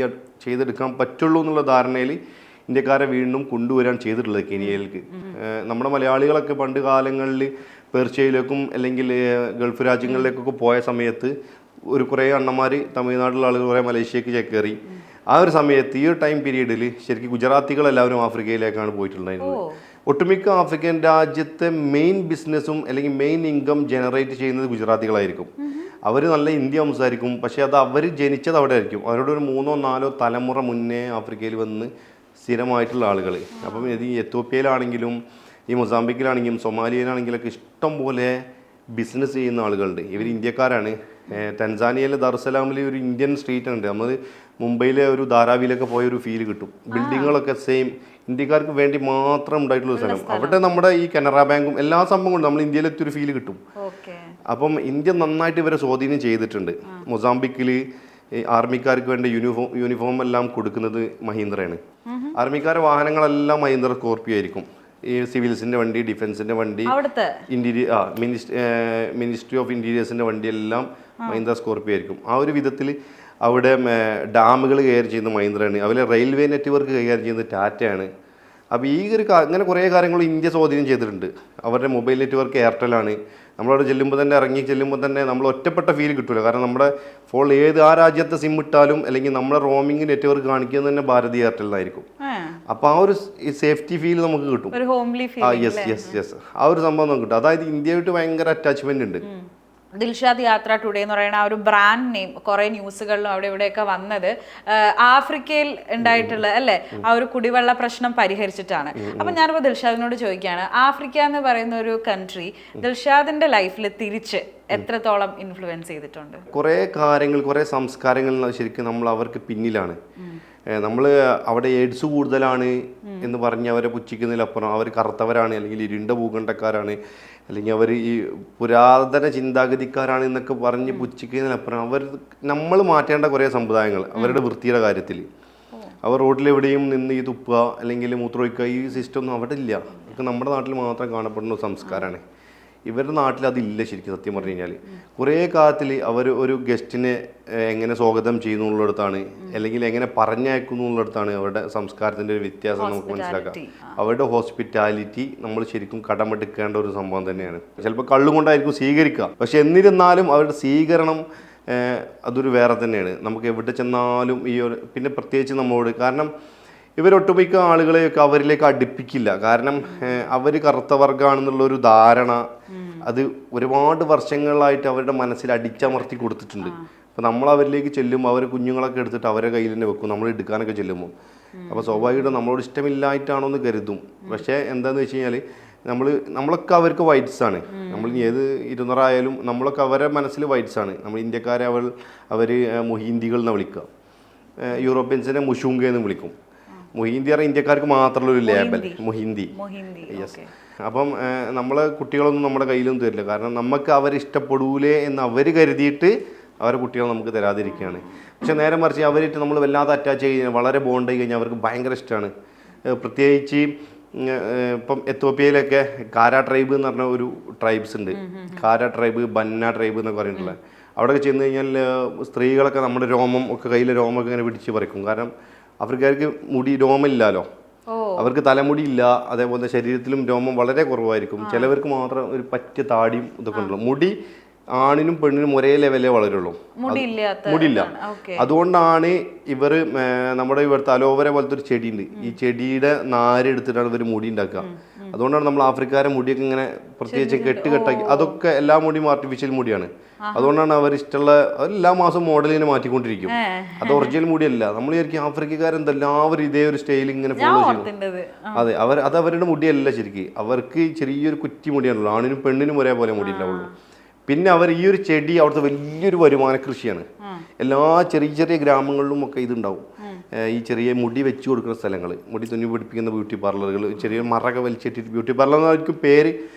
ചെയ്തെടുക്കാൻ പറ്റുള്ളൂ എന്നുള്ള ധാരണയിൽ ഇന്ത്യക്കാരെ വീണ്ടും കൊണ്ടുവരാൻ ചെയ്തിട്ടുള്ളത് കെനിയയിലേക്ക്. നമ്മുടെ മലയാളികളൊക്കെ പണ്ട് കാലങ്ങളിൽ പേർഷ്യയിലേക്കും അല്ലെങ്കിൽ ഗൾഫ് രാജ്യങ്ങളിലേക്കൊക്കെ പോയ സമയത്ത് കുറേ അണ്ണന്മാർ തമിഴ്നാട്ടിലുള്ള ആളുകൾ കുറേ മലേഷ്യക്ക് ചേക്കേറി. ആ ഒരു സമയത്ത് ഈ ഒരു ടൈം പീരീഡിൽ ശരിക്കും ഗുജറാത്തികളെല്ലാവരും ആഫ്രിക്കയിലേക്കാണ് പോയിട്ടുണ്ടായിരുന്നത്. ഒട്ടുമിക്ക ആഫ്രിക്കൻ രാജ്യത്തെ മെയിൻ ബിസിനസ്സും അല്ലെങ്കിൽ മെയിൻ ഇൻകം ജനറേറ്റ് ചെയ്യുന്നത് ഗുജറാത്തികളായിരിക്കും. അവർ നല്ല ഹിന്ദി സംസാരിക്കും, പക്ഷേ അത് അവർ ജനിച്ചത് അവിടെ ആയിരിക്കും. അവരുടെ ഒരു 3-4 തലമുറ മുന്നേ ആഫ്രിക്കയിൽ വന്ന് സ്ഥിരമായിട്ടുള്ള ആളുകൾ. അപ്പം ഇത് ഈ എത്യോപ്യയിലാണെങ്കിലും ഈ മൊസാംബിക്കിലാണെങ്കിലും സൊമാലിയയിലാണെങ്കിലൊക്കെ ഇഷ്ടം പോലെ ബിസിനസ് ചെയ്യുന്ന ആളുകളുണ്ട്. ഇവർ ഇന്ത്യക്കാരാണ്. ടെൻസാനിയയിലെ ദാർസലാമിൽ ഒരു ഇന്ത്യൻ സ്ട്രീറ്റ് ഉണ്ട്. നമ്മൾ മുംബൈയിലെ ഒരു ധാരാവിയിലൊക്കെ പോയ ഒരു ഫീൽ കിട്ടും. ബിൽഡിങ്ങുകളൊക്കെ സെയിം ഇന്ത്യക്കാർക്ക് വേണ്ടി മാത്രം ഉണ്ടായിട്ടുള്ള സ്ഥലം. അവിടെ നമ്മുടെ ഈ കനറ ബാങ്കും എല്ലാ സംഭവങ്ങളും നമ്മൾ ഇന്ത്യയിലെത്തി ഒരു ഫീൽ കിട്ടും. അപ്പം ഇന്ത്യ നന്നായിട്ട് ഇവരെ സ്വാധീനം ചെയ്തിട്ടുണ്ട്. മൊസാംബിക്കിൽ ആർമിക്കാർക്ക് വേണ്ട യൂണിഫോം എല്ലാം കൊടുക്കുന്നത് മഹീന്ദ്രയാണ്. ആർമിക്കാരുടെ വാഹനങ്ങളെല്ലാം മഹീന്ദ്ര സ്കോർപ്പിയോ ആയിരിക്കും. ഈ സിവിൽസിന്റെ വണ്ടി, ഡിഫൻസിന്റെ വണ്ടി, മിനിസ്ട്രി ഓഫ് ഇന്റീരിയേഴ്സിന്റെ വണ്ടി എല്ലാം മഹീന്ദ്ര സ്കോർപ്പിയോ ആയിരിക്കും. ആ ഒരു വിധത്തിൽ അവിടെ ഡാമുകൾ കൈകാര്യം ചെയ്യുന്ന മഹീന്ദ്രയാണ്. അതുപോലെ റെയിൽവേ നെറ്റ്വർക്ക് കൈകാര്യം ചെയ്യുന്നത് ടാറ്റയാണ്. അപ്പോൾ ഈ ഒരു അങ്ങനെ കുറേ കാര്യങ്ങൾ ഇന്ത്യ സ്വാധീനം ചെയ്തിട്ടുണ്ട്. അവരുടെ മൊബൈൽ നെറ്റ്വർക്ക് എയർടെലാണ്. നമ്മളവിടെ ഇറങ്ങി ചെല്ലുമ്പോൾ തന്നെ നമ്മൾ ഒറ്റപ്പെട്ട ഫീൽ കിട്ടില്ല. കാരണം നമ്മുടെ ഫോണിൽ ആ രാജ്യത്തെ സിം ഇട്ടാലും അല്ലെങ്കിൽ നമ്മുടെ റോമിംഗ് നെറ്റ്വർക്ക് കാണിക്കുന്നത് തന്നെ ഭാരതി എയർടെലിനായിരിക്കും. അപ്പോൾ ആ ഒരു സേഫ്റ്റി ഫീൽ നമുക്ക് കിട്ടും. യെസ് ആ ഒരു സംഭവം നമുക്ക് കിട്ടും. അതായത് ഇന്ത്യയായിട്ട് ഭയങ്കര അറ്റാച്ച്മെന്റ് ഉണ്ട്. ദിൽഷാദ് യാത്ര ടുഡേ എന്ന് പറയുന്ന ആ ഒരു ബ്രാൻഡ് നെയിം കുറെ ന്യൂസുകളിലും അവിടെ ഇവിടെയൊക്കെ വന്നത് ആഫ്രിക്കയിൽ ഉണ്ടായിട്ടുള്ള അല്ലെ ആ ഒരു കുടിവെള്ള പ്രശ്നം പരിഹരിച്ചിട്ടാണ്. അപ്പൊ ഞാനിപ്പോൾ ദിൽഷാദിനോട് ചോദിക്കുകയാണ്, ആഫ്രിക്ക എന്ന് പറയുന്ന ഒരു കൺട്രി ദിൽഷാദിന്റെ ലൈഫിൽ തിരിച്ച് എത്രത്തോളം ഇൻഫ്ലുവൻസ് ചെയ്തിട്ടുണ്ട്? കുറെ കാര്യങ്ങൾ, കുറെ സംസ്കാരങ്ങൾ ശരിക്കും നമ്മൾ അവർക്ക് പിന്നിലാണ്. നമ്മൾ അവിടെ എയ്ഡ്സ് കൂടുതലാണ് എന്ന് പറഞ്ഞ് അവരെ പുച്ഛിക്കുന്നതിലപ്പുറം അവർ കറുത്തവരാണ് അല്ലെങ്കിൽ ഇരുണ്ട ഭൂഖണ്ഡക്കാരാണ് അല്ലെങ്കിൽ അവർ ഈ പുരാതന ചിന്താഗതിക്കാരാണ് എന്നൊക്കെ പറഞ്ഞ് പുച്ഛിക്കുന്നതിനപ്പുറം നമ്മൾ മാറ്റേണ്ട കുറേ സമ്പ്രദായങ്ങൾ അവരുടെ വൃത്തിയുടെ കാര്യത്തിൽ. അവർ റോഡിലെവിടെയും നിന്ന് ഈ തുപ്പുക അല്ലെങ്കിൽ മൂത്രമൊഴിക്കുക ഈ സിസ്റ്റം ഒന്നും അവിടെ ഇല്ല. ഇതൊക്കെ നമ്മുടെ നാട്ടിൽ മാത്രം കാണപ്പെടുന്ന സംസ്കാരമാണ്. ഇവരുടെ നാട്ടിൽ അതില്ല ശരിക്കും. സത്യം പറഞ്ഞു കഴിഞ്ഞാൽ കുറേ കാലത്തിൽ അവർ ഒരു ഗസ്റ്റിനെ എങ്ങനെ സ്വാഗതം ചെയ്യുന്നു എന്നുള്ളിടത്താണ് അല്ലെങ്കിൽ എങ്ങനെ പറഞ്ഞയക്കുന്നു എന്നുള്ളിടത്താണ് അവരുടെ സംസ്കാരത്തിൻ്റെ ഒരു വ്യത്യാസം നമുക്ക് മനസ്സിലാക്കാം. അവരുടെ ഹോസ്പിറ്റാലിറ്റി നമ്മൾ ശരിക്കും കടമെടുക്കേണ്ട ഒരു സംഭവം തന്നെയാണ്. ചിലപ്പോൾ കള്ളുകൊണ്ടായിരിക്കും സ്വീകരിക്കുക, പക്ഷെ എന്നിരുന്നാലും അവരുടെ സ്വീകരണം അതൊരു വേറെ തന്നെയാണ്. നമുക്ക് എവിടെ ചെന്നാലും ഈ ഒരു പിന്നെ പ്രത്യേകിച്ച് നമ്മളോട്, കാരണം ഇവരൊട്ടുമിക്ക ആളുകളെയൊക്കെ അവരിലേക്ക് അടുപ്പിക്കില്ല. കാരണം അവർ കറുത്ത വർഗ്ഗമാണെന്നുള്ളൊരു ധാരണ അത് ഒരുപാട് വർഷങ്ങളായിട്ട് അവരുടെ മനസ്സിൽ അടിച്ചമർത്തി കൊടുത്തിട്ടുണ്ട്. അപ്പോൾ നമ്മൾ അവരിലേക്ക് ചെല്ലുമ്പോൾ അവർ കുഞ്ഞുങ്ങളൊക്കെ എടുത്തിട്ട് അവരെ കയ്യിൽ തന്നെ വെക്കും നമ്മൾ എടുക്കാനൊക്കെ ചെല്ലുമ്പോൾ. അപ്പോൾ സ്വാഭാവികമായിട്ടും നമ്മളോട് ഇഷ്ടമില്ലായിട്ടാണോ എന്ന് കരുതും. പക്ഷേ എന്താണെന്ന് വെച്ച് കഴിഞ്ഞാൽ നമ്മളൊക്കെ അവർക്ക് വൈറ്റ്സാണ്. നമ്മൾ ഏത് ഇരുന്നറായാലും നമ്മളൊക്കെ അവരുടെ മനസ്സിൽ വൈറ്റ്സാണ്. നമ്മൾ ഇന്ത്യക്കാരെ അവർ മൊഹീന്ദികൾ എന്ന് വിളിക്കുക, യൂറോപ്യൻസിനെ മുഷൂങ്ക എന്ന് വിളിക്കും. മൊഹീന്ദി പറഞ്ഞാൽ ഇന്ത്യക്കാർക്ക് മാത്രമുള്ള ഒരു ലേബൽ, മൊഹിന്ദി. യെസ്. അപ്പം നമ്മളെ കുട്ടികളൊന്നും നമ്മുടെ കയ്യിലൊന്നും തരില്ല. കാരണം നമുക്ക് അവരിഷ്ടപ്പെടൂലേ എന്ന് അവർ കരുതിയിട്ട് അവരെ കുട്ടികൾ നമുക്ക് തരാതിരിക്കുകയാണ്. പക്ഷെ നേരെ മറിച്ച് അവരായിട്ട് നമ്മൾ വല്ലാതെ അറ്റാച്ച് കഴിഞ്ഞാൽ വളരെ ബോണ്ട് ആയി കഴിഞ്ഞാൽ അവർക്ക് ഭയങ്കര ഇഷ്ടമാണ്. പ്രത്യേകിച്ച് ഇപ്പം എത്യോപ്യയിലൊക്കെ കാര ട്രൈബ് എന്ന് പറഞ്ഞ ഒരു ട്രൈബ്സ് ഉണ്ട്. കാര ട്രൈബ്, ബന്ന ട്രൈബ് എന്നൊക്കെ പറഞ്ഞിട്ടുള്ളത്. അവിടെയൊക്കെ ചെന്ന് കഴിഞ്ഞാൽ സ്ത്രീകളൊക്കെ നമ്മുടെ രോമം ഒക്കെ കയ്യിലെ രോമമൊക്കെ ഇങ്ങനെ പിടിച്ച് പറിക്കും. കാരണം ആഫ്രിക്കർക്ക് രോമമില്ലല്ലോ, അവർക്ക് തലമുടി ഇല്ല. അതേപോലെ ശരീരത്തിലും രോമം വളരെ കുറവായിരിക്കും. ചിലവർക്ക് മാത്രം ഒരു പറ്റിയ താടിയും ഇതൊക്കെ ഉണ്ടല്ലോ. മുടി ആണിനും പെണ്ണിനും ഒരേ ലെവലേ വളരുള്ളൂ, മുടിയില്ല. അതുകൊണ്ടാണ് ഇവർ നമ്മുടെ ഇവിടുത്തെ അലോവേര പോലത്തെ ഒരു ചെടിയുണ്ട്, ഈ ചെടിയുടെ നാരെടുത്തിട്ടാണ് ഇവർ മുടി ഉണ്ടാക്കുക. അതുകൊണ്ടാണ് നമ്മൾ ആഫ്രിക്കാരെ മുടിയൊക്കെ ഇങ്ങനെ പ്രത്യേകിച്ച് കെട്ടാക്കി, അതൊക്കെ എല്ലാ മുടിയും ആർട്ടിഫിഷ്യൽ മുടിയാണ്. അതുകൊണ്ടാണ് അവർ ഇഷ്ടമുള്ള എല്ലാ മാസവും മോഡലിനെ മാറ്റിക്കൊണ്ടിരിക്കും. അത് ഒറിജിനൽ മുടിയല്ല. നമ്മൾ വിചാരിക്കും ആഫ്രിക്കക്കാരെന്തെല്ലാവരും ഇതേ ഒരു സ്റ്റൈൽ ഇങ്ങനെ ഫോളോ ചെയ്യും. അതെ, അത് അവരുടെ മുടിയല്ല ശരിക്കും. അവർക്ക് ചെറിയൊരു കുറ്റി മുടിയാണല്ലോ, ആണിനും പെണ്ണിനും ഒരേപോലെ മുടി ഉണ്ടാവുള്ളൂ. പിന്നെ അവർ ഈ ഒരു ചെടി അവിടുത്തെ വലിയൊരു വരുമാന കൃഷിയാണ്. എല്ലാ ചെറിയ ചെറിയ ഗ്രാമങ്ങളിലും ഒക്കെ ഇതുണ്ടാവും. ഈ ചെറിയ മുടി വെച്ച് കൊടുക്കുന്ന സ്ഥലങ്ങൾ, മുടി തുന്നി പിടിപ്പിക്കുന്ന ബ്യൂട്ടി പാർലറുകൾ, ചെറിയ മറൊക്കെ വലിച്ചിട്ടിട്ട് ബ്യൂട്ടി പാർലർ എന്നായിരിക്കും പേര്,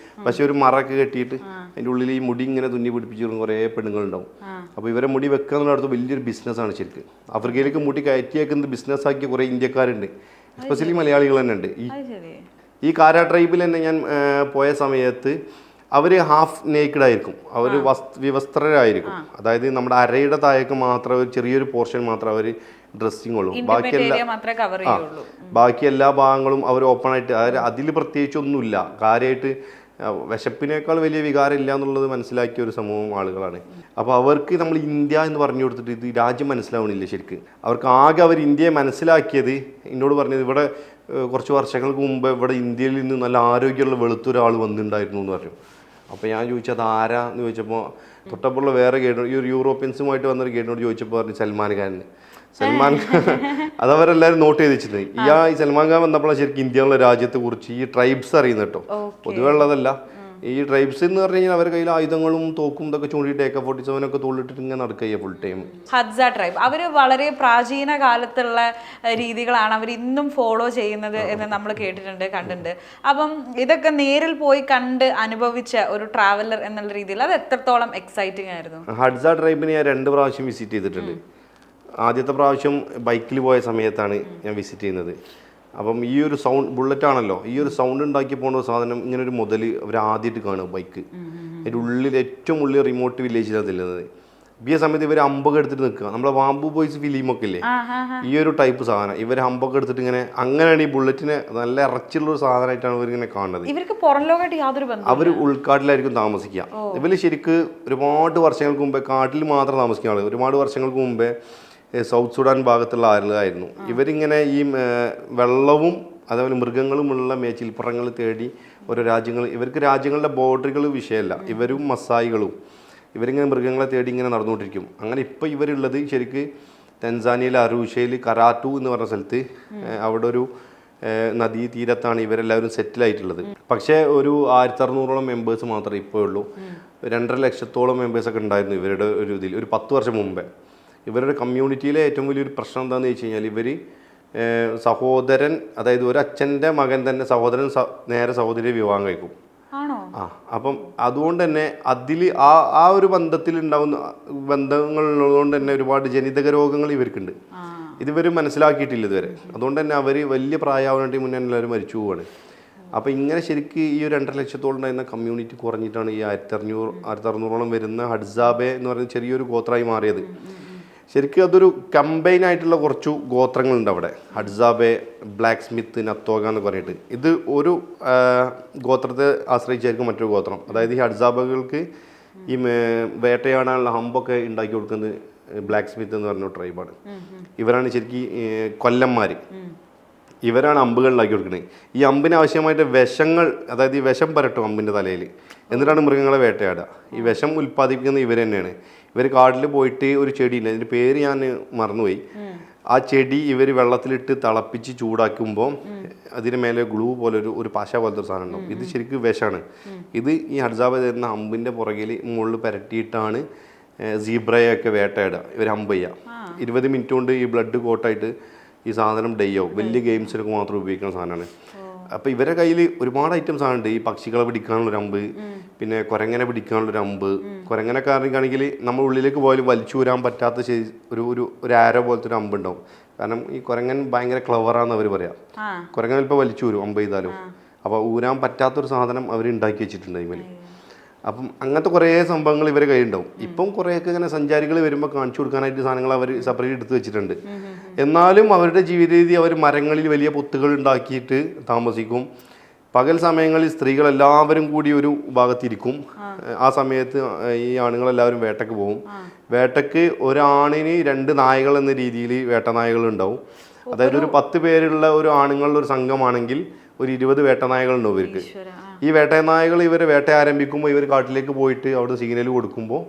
പക്ഷെ ഒരു മറൊക്കെ കെട്ടിയിട്ട് അതിൻ്റെ ഉള്ളിൽ ഈ മുടി ഇങ്ങനെ തുന്നി പിടിപ്പിച്ച് കൊടുക്കുന്ന കുറേ പെണ്ണുങ്ങളുണ്ടാവും. അപ്പോൾ ഇവരെ മുടി വെക്കുക എന്നുള്ളത് വലിയൊരു ബിസിനസ്സാണ് ശരിക്കും. ആഫ്രിക്കയിലേക്ക് മുടി കയറ്റിയേക്കുന്നത് ബിസിനസ്സാക്കിയ കുറേ ഇന്ത്യക്കാരുണ്ട്. എസ്പെഷ്യലി മലയാളികൾ തന്നെ ഉണ്ട്. അത് ശരി. ഈ കാര ട്രൈബിൽ തന്നെ ഞാൻ പോയ സമയത്ത് അവർ ഹാഫ് നേക്കഡ് ആയിരിക്കും, അവർ വിവസ്ത്രരായിരിക്കും. അതായത് നമ്മുടെ അരയുടെ താഴേക്ക് മാത്രം ഒരു ചെറിയൊരു പോർഷൻ മാത്രം അവർ ഡ്രസ്സിങ് ഉള്ളൂ, ബാക്കി എല്ലാ ഭാഗങ്ങളും അവർ ഓപ്പൺ ആയിട്ട്. അതിൽ പ്രത്യേകിച്ചൊന്നുമില്ല, കാര്യമായിട്ട് വിശപ്പിനേക്കാൾ വലിയ വികാരം ഇല്ല എന്നുള്ളത് മനസ്സിലാക്കിയ ഒരു സമൂഹം ആളുകളാണ്. അപ്പോൾ അവർക്ക് നമ്മൾ ഇന്ത്യ എന്ന് പറഞ്ഞു കൊടുത്തിട്ട് ഇത് രാജ്യം മനസ്സിലാവണില്ല ശരിക്കും. അവർക്ക് ആകെ അവർ ഇന്ത്യയെ മനസ്സിലാക്കിയത്, എന്നോട് പറഞ്ഞത് ഇവിടെ കുറച്ച് വർഷങ്ങൾക്ക് മുമ്പ് ഇവിടെ ഇന്ത്യയിൽ നിന്ന് നല്ല ആരോഗ്യമുള്ള വെളുത്തൊരാൾ വന്നിട്ടുണ്ടായിരുന്നു എന്ന് പറഞ്ഞു. അപ്പോൾ ഞാൻ ചോദിച്ചത് ആരാ എന്ന് ചോദിച്ചപ്പോൾ തൊട്ടപ്പുള്ള വേറെ ഗൈഡ്, ഈ ഒരു യൂറോപ്യൻസുമായിട്ട് വന്നൊരു ഗൈഡിനോട് ചോദിച്ചപ്പോൾ പറഞ്ഞു സൽമാൻ ഖാൻ. സൽമാൻ ഖാൻ അതവരെല്ലാവരും നോട്ട് ചെയ്ത് വെച്ചിട്ടുണ്ട്. ഈ സൽമാൻ ഖാൻ വന്നപ്പോഴാണ് ശരിക്കും ഇന്ത്യയിലുള്ള രാജ്യത്തെ കുറിച്ച് ഈ ട്രൈബ്സ് അറിയുന്നത് കേട്ടോ, പൊതുവെ ഉള്ളതല്ല. ഈ ട്രൈബ്സ് എന്ന് പറഞ്ഞു കഴിഞ്ഞാൽ അവരുടെ കയ്യിൽ ആയുധങ്ങളും തോക്കും ഇതൊക്കെ ചൂണ്ടിയിട്ട് AK-47 തോളിട്ടിട്ട് ഇങ്ങനെ നടക്കുക ഫുൾ ടൈം. ഹദ്സ ട്രൈബ് അവർ വളരെ പ്രാചീന കാലത്തുള്ള രീതികളാണ് അവർ ഇന്നും ഫോളോ ചെയ്യുന്നത് എന്ന് നമ്മൾ കേട്ടിട്ടുണ്ട്, കണ്ടിട്ടുണ്ട്. അപ്പം ഇതൊക്കെ നേരിൽ പോയി കണ്ട് അനുഭവിച്ച ഒരു ട്രാവലർ എന്നുള്ള രീതിയിൽ അത് എത്രത്തോളം എക്സൈറ്റിംഗ് ആയിരുന്നു? ഹദ്സ ട്രൈബിനെ ഞാൻ 2 പ്രാവശ്യം വിസിറ്റ് ചെയ്തിട്ടുണ്ട്. ആദ്യത്തെ പ്രാവശ്യം ബൈക്കിൽ പോയ സമയത്താണ് ഞാൻ വിസിറ്റ് ചെയ്യുന്നത്. അപ്പം ഈ ഒരു സൗണ്ട്, ബുള്ളറ്റ് ആണല്ലോ, ഈ ഒരു സൗണ്ട് ഉണ്ടാക്കി പോകുന്ന സാധനം ഇങ്ങനെ ഒരു മുതൽ അവർ ആദ്യമായിട്ട് കാണുക ബൈക്ക്. അതിൻ്റെ ഉള്ളിൽ ഏറ്റവും ഉള്ളിൽ റിമോട്ട് വില്ലേജിലാണ് ചെല്ലുന്നത്. ഈ സമയത്ത് ഇവർ അമ്പൊക്കെ എടുത്തിട്ട് നിൽക്കുക, നമ്മളെ വാമ്പു ബോയ്സ് ഫിലിമൊക്കെ ഇല്ലേ, ഈ ഒരു ടൈപ്പ് സാധനം ഇവർ അമ്പൊക്കെ എടുത്തിട്ട് ഇങ്ങനെ, അങ്ങനെയാണ് ഈ ബുള്ളറ്റിനെ നല്ല ഇറച്ചിയുള്ള ഒരു സാധനമായിട്ടാണ് ഇവരിങ്ങനെ കാണുന്നത്. ഇവർക്ക് പുറം ലോകമായിട്ട് യാതൊരു ബന്ധവും. അവർ ഉൾക്കാട്ടിലായിരിക്കും താമസിക്കുക. ഇവർ ശരിക്ക് ഒരുപാട് വർഷങ്ങൾക്ക് മുമ്പേ കാട്ടിൽ മാത്രം താമസിക്കുന്ന ആളുകൾ. ഒരുപാട് വർഷങ്ങൾക്ക് മുമ്പേ സൗത്ത് സുഡാൻ ഭാഗത്തുള്ള ആളുകളായിരുന്നു. ഇവരിങ്ങനെ ഈ വെള്ളവും അതേപോലെ മൃഗങ്ങളുമുള്ള മേച്ചിൽപ്പുറങ്ങൾ തേടി ഓരോ രാജ്യങ്ങൾ, ഇവർക്ക് രാജ്യങ്ങളുടെ ബോർഡറുകൾ വിഷയമല്ല, ഇവരും മസായികളും ഇവരിങ്ങനെ മൃഗങ്ങളെ തേടി ഇങ്ങനെ നടന്നുകൊണ്ടിരിക്കും. അങ്ങനെ ഇപ്പോൾ ഇവരുള്ളത് ശരിക്ക് തൻസാനിയയിലെ അറൂഷയിൽ കരാട്ടു എന്ന് പറഞ്ഞ സ്ഥലത്ത്, അവിടെ ഒരു നദീ തീരത്താണ് ഇവരെല്ലാവരും സെറ്റിലായിട്ടുള്ളത്. പക്ഷേ ഒരു 1600ഓളം മെമ്പേഴ്സ് മാത്രമേ ഇപ്പോൾ ഉള്ളൂ. 2.5 ലക്ഷത്തോളം മെമ്പേഴ്സൊക്കെ ഉണ്ടായിരുന്നു ഇവരുടെ ഒരു ഇതിൽ ഒരു 10 വർഷം മുമ്പേ. ഇവരുടെ കമ്മ്യൂണിറ്റിയിലെ ഏറ്റവും വലിയൊരു പ്രശ്നം എന്താണെന്ന് വെച്ച് കഴിഞ്ഞാൽ ഇവർ സഹോദരൻ, അതായത് ഒരു അച്ഛൻ്റെ മകൻ തന്നെ സഹോദരൻ നേരെ സഹോദരിയെ വിവാഹം കഴിക്കും. അപ്പം അതുകൊണ്ട് തന്നെ അതിൽ ആ ഒരു ബന്ധത്തിൽ ഉണ്ടാകുന്ന ബന്ധങ്ങളുള്ളതുകൊണ്ട് തന്നെ ഒരുപാട് ജനിതക രോഗങ്ങൾ ഇവർക്കുണ്ട്. ഇതുവരെ മനസ്സിലാക്കിയിട്ടില്ല ഇതുവരെ. അതുകൊണ്ട് തന്നെ അവർ വലിയ പ്രായമാവേണ്ടി മുന്നേ എല്ലാവരും മരിച്ചു പോവുകയാണ്. അപ്പോൾ ഇങ്ങനെ ശരിക്കും ഈ ഒരു 2.5 ലക്ഷത്തോളം ഉണ്ടായിരുന്ന കമ്മ്യൂണിറ്റി കുറഞ്ഞിട്ടാണ് ഈ 1600ഓളം വരുന്ന ഹഡ്സാബെ എന്ന് പറയുന്ന ചെറിയൊരു ഗോത്രമായി മാറിയത്. ശരിക്കും അതൊരു കമ്പൈൻ ആയിട്ടുള്ള കുറച്ചു ഗോത്രങ്ങളുണ്ട് അവിടെ. ഹഡ്സാബെ, ബ്ലാക്ക് സ്മിത്ത്, നത്തോഗ എന്ന് പറഞ്ഞിട്ട്. ഇത് ഒരു ഗോത്രത്തെ ആശ്രയിച്ചായിരിക്കും മറ്റൊരു ഗോത്രം. അതായത് ഈ ഹഡ്സാബകൾക്ക് ഈ വേട്ടയാടാനുള്ള ഹമ്പൊക്കെ ഉണ്ടാക്കി കൊടുക്കുന്നത് ബ്ലാക്ക് സ്മിത്ത് എന്ന് പറഞ്ഞ ട്രൈബാണ്. ഇവരാണ് ശരിക്കും കൊല്ലന്മാർ. ഇവരാണ് അമ്പുകൾ ഉണ്ടാക്കി കൊടുക്കുന്നത്. ഈ അമ്പിന് ആവശ്യമായിട്ട് വിഷങ്ങൾ, അതായത് ഈ വിഷം പരട്ടും അമ്പിൻ്റെ തലയിൽ, എന്നിട്ടാണ് മൃഗങ്ങളെ വേട്ടയാടുക. ഈ വിഷം ഉൽപ്പാദിപ്പിക്കുന്നത് ഇവർ തന്നെയാണ്. ഇവർ കാട്ടിൽ പോയിട്ട് ഒരു ചെടിയില്ല, അതിൻ്റെ പേര് ഞാൻ മറന്നുപോയി. ആ ചെടി ഇവർ വെള്ളത്തിലിട്ട് തിളപ്പിച്ച് ചൂടാക്കുമ്പോൾ അതിന് മേലെ ഗ്ലൂ പോലെ ഒരു പശ പോലത്തെ ഒരു സാധനം ഉണ്ടാവും. ഇത് ശരിക്കും വിഷമാണ്. ഇത് ഈ ഹഡ്സാബ് തരുന്ന അമ്പിൻ്റെ പുറകിൽ മുകളിൽ പരട്ടിയിട്ടാണ് സീബ്രയൊക്കെ വേട്ടയാടുക. ഇവർ അമ്പ് ചെയ്യുക. 20 മിനിറ്റ് കൊണ്ട് ഈ ബ്ലഡ് കോട്ടായിട്ട് ഈ സാധനം ഡെയ്യാവും. വലിയ ഗെയിംസിനൊക്കെ മാത്രം ഉപയോഗിക്കുന്ന സാധനമാണ്. അപ്പോൾ ഇവരുടെ കയ്യിൽ ഒരുപാട് ഐറ്റംസ് ആണ്. ഈ പക്ഷികളെ പിടിക്കാനുള്ളൊരു അമ്പ്, പിന്നെ കുരങ്ങനെ പിടിക്കാനുള്ളൊരു അമ്പ്. കുരങ്ങനൊക്കെ ആണെങ്കിൽ നമ്മൾ ഉള്ളിലേക്ക് പോയാലും വലിച്ചൂരാൻ പറ്റാത്ത ഒരു ആരോ പോലത്തെ ഒരു അമ്പ് ഉണ്ടാവും. കാരണം ഈ കുരങ്ങൻ ഭയങ്കര ക്ലവറാന്ന് അവർ പറയാം. കുരങ്ങൻ ഇപ്പോൾ വലിച്ചൂരും അമ്പ് ചെയ്താലും. അപ്പോൾ ഊരാൻ പറ്റാത്തൊരു സാധനം അവർ ഉണ്ടാക്കി വെച്ചിട്ടുണ്ട് ഇവർ. അപ്പം അങ്ങനത്തെ കുറേ സംഭവങ്ങൾ ഇവരെ കയ്യിലുണ്ടാവും. ഇപ്പം കുറേയൊക്കെ ഇങ്ങനെ സഞ്ചാരികൾ വരുമ്പോൾ കാണിച്ചു കൊടുക്കാനായിട്ട് സാധനങ്ങൾ അവർ സെപ്പറേറ്റ് എടുത്ത് വെച്ചിട്ടുണ്ട്. എന്നാലും അവരുടെ ജീവിത രീതി, അവർ മരങ്ങളിൽ വലിയ പൊത്തുകൾ ഉണ്ടാക്കിയിട്ട് താമസിക്കും. പകൽ സമയങ്ങളിൽ സ്ത്രീകളെല്ലാവരും കൂടി ഒരു ഭാഗത്തിരിക്കും. ആ സമയത്ത് ഈ ആണുങ്ങളെല്ലാവരും വേട്ടയ്ക്ക് പോകും. വേട്ടയ്ക്ക് ഒരാണിന് 2 നായകൾ എന്ന രീതിയിൽ വേട്ടനായകൾ ഉണ്ടാവും. അതായത് ഒരു 10 പേരുള്ള ഒരു ആണുങ്ങളുടെ ഒരു സംഘമാണെങ്കിൽ ഒരു 20 വേട്ടനായകളുണ്ടാവും ഇവർക്ക്. ഈ വേട്ടനായകൾ ഇവരെ വേട്ട ആരംഭിക്കുമ്പോൾ ഇവർ കാട്ടിലേക്ക് പോയിട്ട് അവിടെ സിഗ്നൽ കൊടുക്കുമ്പോൾ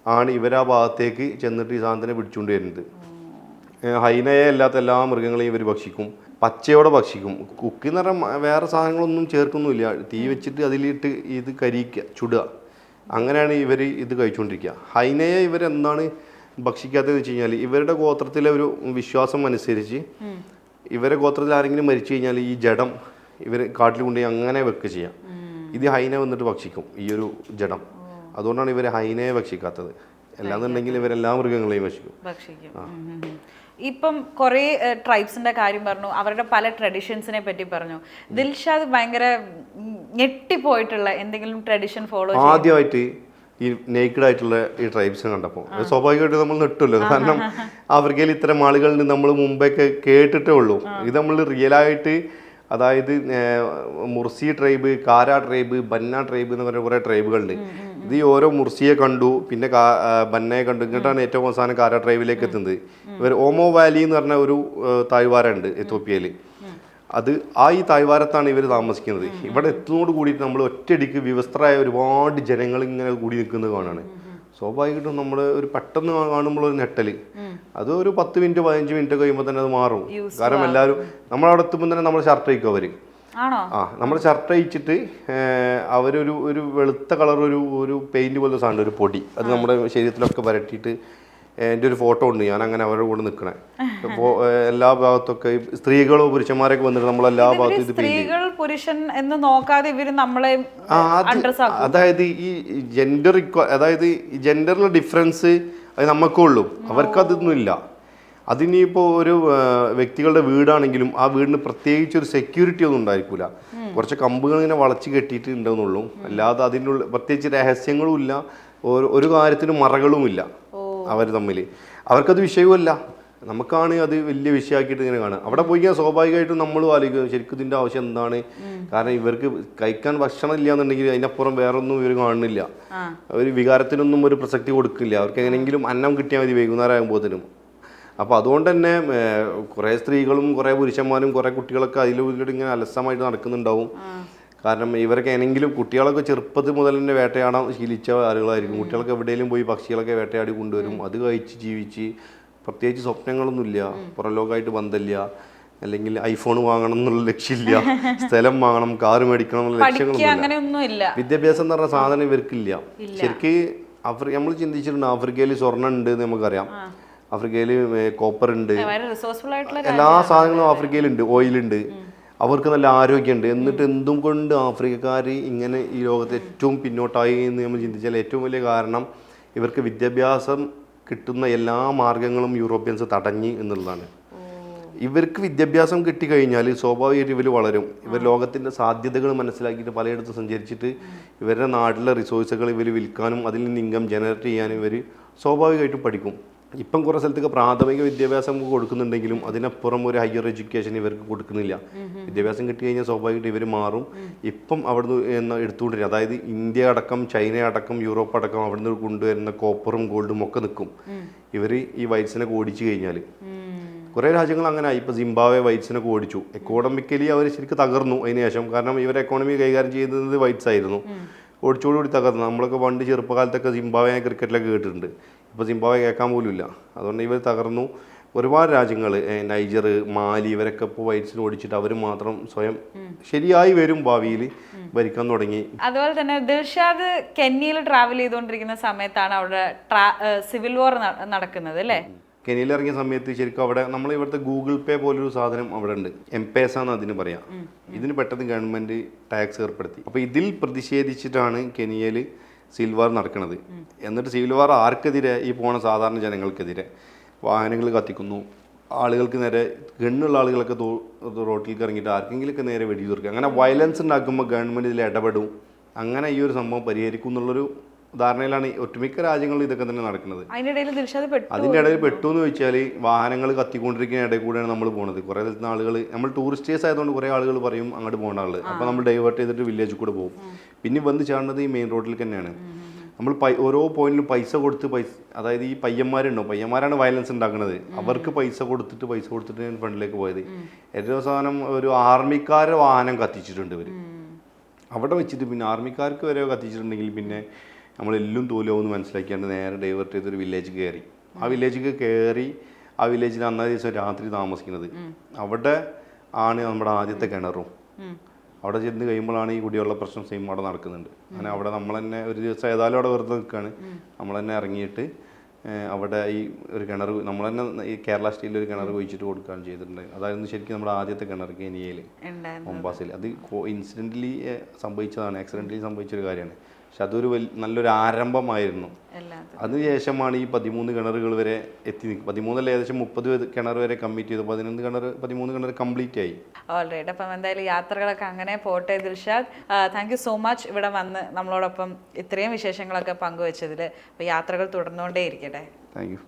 ആണ് ഇവർ ആ ഭാഗത്തേക്ക് ചെന്നിട്ട് ഈ സാധനത്തിനെ പിടിച്ചുകൊണ്ട് വരുന്നത്. ഹൈനയെ അല്ലാത്ത എല്ലാ മൃഗങ്ങളെയും ഇവർ ഭക്ഷിക്കും, പച്ചയോടെ ഭക്ഷിക്കും. കുക്കി എന്ന് പറഞ്ഞാൽ വേറെ സാധനങ്ങളൊന്നും ചേർക്കൊന്നുമില്ല. തീ വെച്ചിട്ട് അതിലിട്ട് ഇത് കരിക്കുക, ചുടുക. അങ്ങനെയാണ് ഇവർ ഇത് കഴിച്ചുകൊണ്ടിരിക്കുക. ഹൈനയെ ഇവരെന്താണ് ഭക്ഷിക്കാത്തതെന്ന് വെച്ച് കഴിഞ്ഞാൽ ഇവരുടെ ഗോത്രത്തിലെ ഒരു വിശ്വാസം അനുസരിച്ച് ഇവരുടെ ഗോത്രത്തിൽ ആരെങ്കിലും മരിച്ചു കഴിഞ്ഞാൽ ഈ ജഡം ഇവർ കാട്ടിൽ കൊണ്ടുപോയി അങ്ങനെ വെക്കുക ചെയ്യാം. ഇത് ഹൈന വന്നിട്ട് ഭക്ഷിക്കും ഈ ഒരു ജഡം. അതുകൊണ്ടാണ് ഇവർ ഹൈനയെ ഭക്ഷിക്കാത്തത്. അല്ലാന്നുണ്ടെങ്കിൽ ഇവരെല്ലാ മൃഗങ്ങളെയും ഭക്ഷിക്കും. ഇപ്പം കുറേ ട്രൈബ്സിന്റെ കാര്യം പറഞ്ഞു, അവരുടെ പല ട്രഡീഷൻസിനെ പറ്റി പറഞ്ഞു. ദിൽഷാദ് ഭയങ്കര ഞെട്ടിപ്പോയിട്ടുള്ള എന്തെങ്കിലും ട്രഡീഷൻ ഫോളോ ആദ്യമായിട്ട് ഈ നേക്കഡ് ആയിട്ടുള്ള ഈ ട്രൈബ്സിനെ കണ്ടപ്പോൾ സ്വാഭാവികമായിട്ട് നമ്മൾ നെട്ടുമല്ലോ. കാരണം ആഫ്രിക്കയിൽ ഇത്തരം ആളുകളിൽ നമ്മൾ മുമ്പൊക്കെ കേട്ടിട്ടേ ഉള്ളൂ. ഇത് നമ്മൾ റിയലായിട്ട്, അതായത് മുർസി ട്രൈബ്, കാര ട്രൈബ്, ബന്ന ട്രൈബ് എന്ന് പറഞ്ഞ കുറേ ട്രൈബുകളുണ്ട്. ഇത് ഈ ഓരോ മുർസിയെ കണ്ടു, പിന്നെ ബന്നയെ കണ്ടു, ഇങ്ങോട്ടാണ് ഏറ്റവും അവസാനം കാര ട്രൈബിലേക്ക് എത്തുന്നത്. ഇവർ ഓമോ വാലി എന്ന് പറഞ്ഞ ഒരു താഴ്വാരമുണ്ട് എത്യോപ്യയിൽ. ഈ താഴ്വാരത്താണ് ഇവർ താമസിക്കുന്നത്. ഇവിടെ എത്തുന്നതോട് കൂടിയിട്ട് നമ്മൾ ഒറ്റയടിക്ക് വിവസ്ത്രരായ ഒരുപാട് ജനങ്ങൾ ഇങ്ങനെ കൂടി നിൽക്കുന്നത് കാണാണ്. സ്വാഭാവികമായിട്ടും നമ്മൾ ഒരു പെട്ടെന്ന് കാണുമ്പോൾ ഒരു നെട്ടല്, അത് ഒരു 10 മിനിറ്റ് 15 മിനിറ്റ് കഴിയുമ്പോൾ തന്നെ അത് മാറും. കാരണം എല്ലാവരും നമ്മളവിടെ എത്തുമ്പോൾ തന്നെ നമ്മൾ ഷർട്ട് അയക്കും അവർ. നമ്മൾ ഷർട്ട് അയച്ചിട്ട് അവരൊരു വെളുത്ത കളർ ഒരു പെയിന്റ് പോലത്തെ സാധനം, ഒരു പൊടി, അത് നമ്മുടെ ശരീരത്തിലൊക്കെ പരട്ടിയിട്ട് എൻ്റെ ഒരു ഫോട്ടോ ഉണ്ട്. ഞാൻ അങ്ങനെ അവരുടെ കൂടെ നിൽക്കണേ. അപ്പോൾ എല്ലാ ഭാഗത്തൊക്കെ സ്ത്രീകളോ പുരുഷന്മാരൊക്കെ വന്നിട്ട് നമ്മളെല്ലാ ഭാഗത്തും സ്ത്രീകൾ പുരുഷൻ എന്ന് നോക്കാതെ ഇവര് നമ്മളെ അതായത് ഈ ജെൻഡർ അതായത് ജെൻഡറിലെ ഡിഫറൻസ് അത് നമുക്കുള്ളൂ, അവർക്കതൊന്നും ഇല്ല. അതിനിപ്പോൾ ഒരു വ്യക്തികളുടെ വീടാണെങ്കിലും ആ വീടിന് പ്രത്യേകിച്ച് ഒരു സെക്യൂരിറ്റി ഒന്നും ഉണ്ടായിരിക്കില്ല. കുറച്ച് കമ്പുകൾ ഇങ്ങനെ വളച്ച് കെട്ടിയിട്ട് ഉണ്ടെന്നുള്ളൂ, അല്ലാതെ അതിനുള്ള പ്രത്യേകിച്ച് രഹസ്യങ്ങളും ഇല്ല, ഒരു കാര്യത്തിനും മറകളുമില്ല അവർ തമ്മിൽ. അവർക്കത് വിഷയവുമല്ല, നമുക്കാണ് അത് വലിയ വിഷയമാക്കിയിട്ട് ഇങ്ങനെ കാണുക. അവിടെ പോയി കഴിഞ്ഞാൽ സ്വാഭാവികമായിട്ടും നമ്മൾ ആലോചിക്കും ശരിക്കും ഇതിൻ്റെ ആവശ്യം എന്താണ്. കാരണം ഇവർക്ക് കഴിക്കാൻ ഭക്ഷണം ഇല്ല എന്നുണ്ടെങ്കിൽ അതിനപ്പുറം വേറൊന്നും ഇവർ കാണുന്നില്ല. അവർ വികാരത്തിനൊന്നും ഒരു പ്രസക്തി കൊടുക്കില്ല. അവർക്ക് എങ്ങനെയെങ്കിലും അന്നം കിട്ടിയാൽ മതി വൈകുന്നേരം ആകുമ്പോഴത്തേനും. അപ്പോൾ അതുകൊണ്ട് തന്നെ കുറേ സ്ത്രീകളും കുറേ പുരുഷന്മാരും കുറേ കുട്ടികളൊക്കെ അതിലൂടെ ഇങ്ങനെ അലസമായിട്ട് നടക്കുന്നുണ്ടാവും. കാരണം ഇവരൊക്കെ എങ്ങനെയെങ്കിലും, കുട്ടികളൊക്കെ ചെറുപ്പത്തിൽ മുതൽ തന്നെ വേട്ടയാടാൻ ശീലിച്ച ആളുകളായിരിക്കും. കുട്ടികളൊക്കെ എവിടെയെങ്കിലും പോയി പക്ഷികളൊക്കെ വേട്ടയാടി കൊണ്ടുവരും, അത് കഴിച്ച് ജീവിച്ച് പ്രത്യേകിച്ച് സ്വപ്നങ്ങളൊന്നുമില്ല, പുറം ലോകമായിട്ട് ബന്ധമില്ല, അല്ലെങ്കിൽ ഐഫോൺ വാങ്ങണം എന്നുള്ള ലക്ഷ്യമില്ല, സ്ഥലം വാങ്ങണം, കാറ് മേടിക്കണം എന്നുള്ള ലക്ഷ്യങ്ങളൊന്നുമില്ല. വിദ്യാഭ്യാസം എന്ന് പറഞ്ഞ സാധനം ഇവർക്കില്ല. ശരിക്ക് നമ്മൾ ചിന്തിച്ചിട്ടുണ്ട് ആഫ്രിക്കയിൽ സ്വർണ്ണം ഉണ്ട് എന്ന് നമുക്കറിയാം, ആഫ്രിക്കയിൽ കോപ്പർ ഉണ്ട്, എല്ലാ സാധനങ്ങളും ആഫ്രിക്കയിലുണ്ട്, ഓയിലുണ്ട്, അവർക്ക് നല്ല ആരോഗ്യമുണ്ട്. എന്നിട്ട് എന്തും കൊണ്ട് ആഫ്രിക്കക്കാർ ഇങ്ങനെ ഈ ലോകത്ത് ഏറ്റവും പിന്നോട്ടായി എന്ന് നമ്മൾ ചിന്തിച്ചാൽ ഏറ്റവും വലിയ കാരണം ഇവർക്ക് വിദ്യാഭ്യാസം കിട്ടുന്ന എല്ലാ മാർഗങ്ങളും യൂറോപ്യൻസ് തടഞ്ഞ് എന്നുള്ളതാണ്. ഇവർക്ക് വിദ്യാഭ്യാസം കിട്ടിക്കഴിഞ്ഞാൽ സ്വാഭാവികമായിട്ട് ഇവർ വളരും. ഇവർ ലോകത്തിൻ്റെ സാധ്യതകൾ മനസ്സിലാക്കിയിട്ട് പലയിടത്തും സഞ്ചരിച്ചിട്ട് ഇവരുടെ നാട്ടിലെ റിസോഴ്സുകൾ ഇവർ വിൽക്കാനും അതിൽ നിന്ന് ഇൻകം ജനറേറ്റ് ചെയ്യാനും ഇവർ സ്വാഭാവികമായിട്ടും പഠിക്കും. ഇപ്പം കുറേ സ്ഥലത്തൊക്കെ പ്രാഥമിക വിദ്യാഭ്യാസം കൊടുക്കുന്നുണ്ടെങ്കിലും അതിനപ്പുറം ഒരു ഹയർ എഡ്യൂക്കേഷൻ ഇവർക്ക് കൊടുക്കുന്നില്ല. വിദ്യാഭ്യാസം കിട്ടി കഴിഞ്ഞാൽ സ്വാഭാവികമായിട്ട് ഇവർ മാറും. ഇപ്പം അവിടുന്ന് എടുത്തുകൊണ്ടിരിക്കുക, അതായത് ഇന്ത്യ അടക്കം, ചൈന അടക്കം, യൂറോപ്പ് അടക്കം അവിടുന്ന് കൊണ്ടുവരുന്ന കോപ്പറും ഗോൾഡും ഒക്കെ നിൽക്കും ഇവർ ഈ വൈറ്റ്സിനൊക്കെ ഓടിച്ചു കഴിഞ്ഞാൽ. കുറേ രാജ്യങ്ങൾ അങ്ങനെ ആയി. ഇപ്പോൾ സിംബാബ്വെ വൈറ്റ്സിനൊക്കെ ഓടിച്ചു. എക്കോണമിക്കലി അവർ ശരിക്കും തകർന്നു അതിന് ശേഷം. കാരണം ഇവർ എക്കോണമി കൈകാര്യം ചെയ്യുന്നത് വൈറ്റ്സ് ആയിരുന്നു. ഓടിച്ചോടുകൂടി തകർന്നു. നമ്മളൊക്കെ പണ്ട് ചെറുപ്പകാലത്തൊക്കെ സിംബാബ്വെ ക്രിക്കറ്റിലൊക്കെ കേട്ടിട്ടുണ്ട്. ഇപ്പോൾ സിംബാബ്വെ കേൾക്കാൻ പോലും ഇല്ല. അതുകൊണ്ട് ഇവർ തകർന്നു. ഒരുപാട് രാജ്യങ്ങൾ, നൈജർ, മാലി, ഇവരൊക്കെ ഇപ്പോൾ വൈറ്റ്സിന് ഓടിച്ചിട്ട് അവർ മാത്രം സ്വയം ശരിയായി വരും, ഭാവിയിൽ ഭരിക്കാൻ തുടങ്ങി. അതുപോലെ തന്നെ ദിൽഷാദ് കെന്യയിൽ ട്രാവൽ ചെയ്തുകൊണ്ടിരിക്കുന്ന സമയത്താണ് അവിടെ സിവിൽ വാർ നടക്കുന്നത് അല്ലേ? കെനിയയിൽ ഇറങ്ങിയ സമയത്ത് ശരിക്കും അവിടെ നമ്മൾ ഇവിടുത്തെ ഗൂഗിൾ പേ പോലൊരു സാധനം അവിടെ ഉണ്ട്, എംപേസ എന്ന് അതിന് പറയാം. ഇതിന് പെട്ടെന്ന് ഗവൺമെൻറ് ടാക്സ് ഏർപ്പെടുത്തി. അപ്പോൾ ഇതിൽ പ്രതിഷേധിച്ചിട്ടാണ് കെനിയയിൽ സിവിൽ വാർ നടക്കുന്നത്. എന്നിട്ട് സിവിൽ വാർ ആർക്കെതിരെ? ഈ പോണ സാധാരണ ജനങ്ങൾക്കെതിരെ. വാഹനങ്ങൾ കത്തിക്കുന്നു, ആളുകൾക്ക് നേരെ, ഗണ്ണുള്ള ആളുകളൊക്കെ റോട്ടിലേക്ക് ഇറങ്ങിയിട്ട് ആർക്കെങ്കിലുമൊക്കെ നേരെ വെടിയുതിർക്കുക. അങ്ങനെ വയലൻസ് ഉണ്ടാക്കുമ്പോൾ ഗവൺമെൻറ് ഇതിൽ ഇടപെടും. അങ്ങനെ ഈ ഒരു സംഭവം പരിഹരിക്കും എന്നുള്ളൊരു ധാരണയിലാണ് ഒട്ടുമിക്ക രാജ്യങ്ങളും ഇതൊക്കെ തന്നെ നടക്കുന്നത്. അതിൻ്റെ ഇടയിൽ പെട്ടു എന്ന് വെച്ചാൽ വാഹനങ്ങൾ കത്തിക്കൊണ്ടിരിക്കുന്ന ഇടയിൽ കൂടെയാണ് നമ്മൾ പോകുന്നത്. കുറേ സ്ഥലത്ത് ആളുകൾ, നമ്മൾ ടൂറിസ്റ്റേഴ്സ് ആയതുകൊണ്ട് കുറേ ആളുകൾ പറയും അങ്ങോട്ട് പോകേണ്ട ആൾ, അപ്പോൾ നമ്മൾ ഡൈവേർട്ട് ചെയ്തിട്ട് വില്ലേജിൽ കൂടെ പോകും. പിന്നെ വന്ന് ചാടുന്നത് ഈ മെയിൻ റോഡിൽ തന്നെയാണ്. നമ്മൾ ഓരോ പോയിന്റിലും പൈസ കൊടുത്ത് അതായത് ഈ പയ്യന്മാരാണ് വയലൻസ് ഉണ്ടാക്കുന്നത്. അവർക്ക് പൈസ കൊടുത്തിട്ട് ഞാൻ ഫ്രണ്ടിലേക്ക് പോയത്. ഏറ്റവും അവസാനം ഒരു ആർമിക്കാരുടെ വാഹനം കത്തിച്ചിട്ടുണ്ട് ഇവർ അവിടെ വെച്ചിട്ട്. പിന്നെ ആർമിക്കാർക്ക് വരെ കത്തിച്ചിട്ടുണ്ടെങ്കിൽ പിന്നെ നമ്മളെല്ലാം തോലുമെന്ന് മനസ്സിലാക്കിയാണ്ട് നേരെ ഡൈവേർട്ട് ചെയ്തൊരു വില്ലേജ് കയറി. ആ വില്ലേജിൽ അന്നേ ദിവസം രാത്രി താമസിക്കുന്നത്. അവിടെ ആണ് നമ്മുടെ ആദ്യത്തെ കിണറും. അവിടെ ചെന്ന് കഴിയുമ്പോഴാണ് ഈ കുടിവെള്ള പ്രശ്നം സെയിം അവിടെ നടക്കുന്നുണ്ട്. അങ്ങനെ അവിടെ നമ്മൾ തന്നെ ഒരു ദിവസം ഏതായാലും അവിടെ വെറുതെ നിൽക്കുകയാണ്, നമ്മൾ തന്നെ ഇറങ്ങിയിട്ട് അവിടെ ഈ ഒരു കിണർ നമ്മൾ തന്നെ ഈ കേരള സ്റ്റൈലിൽ ഒരു കിണർ കുഴിച്ചിട്ട് കൊടുക്കുകയാണ് ചെയ്തിട്ടുണ്ട്. അതായിരുന്നു ശരിക്കും നമ്മുടെ ആദ്യത്തെ കിണർ കെനിയയിൽ, മൊംബാസയിൽ. അത് ആക്സിഡൻ്റലി സംഭവിച്ചൊരു കാര്യമാണ്. പക്ഷെ അതൊരു നല്ലൊരു ആരംഭമായിരുന്നു. എല്ലാം അതിനുശേഷമാണ് ഈ 13 കിണറുകൾ വരെ എത്തി നിൽക്കും. 13 ഏകദേശം 30 കിണർ വരെ കംപ്ലീറ്റ് ചെയ്തു. 13 കിണർ കംപ്ലീറ്റ് ആയി. ഓൾറൈറ്റ്. അപ്പം എന്തായാലും യാത്രകളൊക്കെ അങ്ങനെ പോട്ടെ Dilshad. Thank you so much ഇവിടെ വന്ന് നമ്മളോടൊപ്പം ഇത്രയും വിശേഷങ്ങളൊക്കെ പങ്കുവെച്ചതിൽ. അപ്പോൾ യാത്രകൾ തുടർന്നുകൊണ്ടേ ഇരിക്കട്ടെ. Thank you.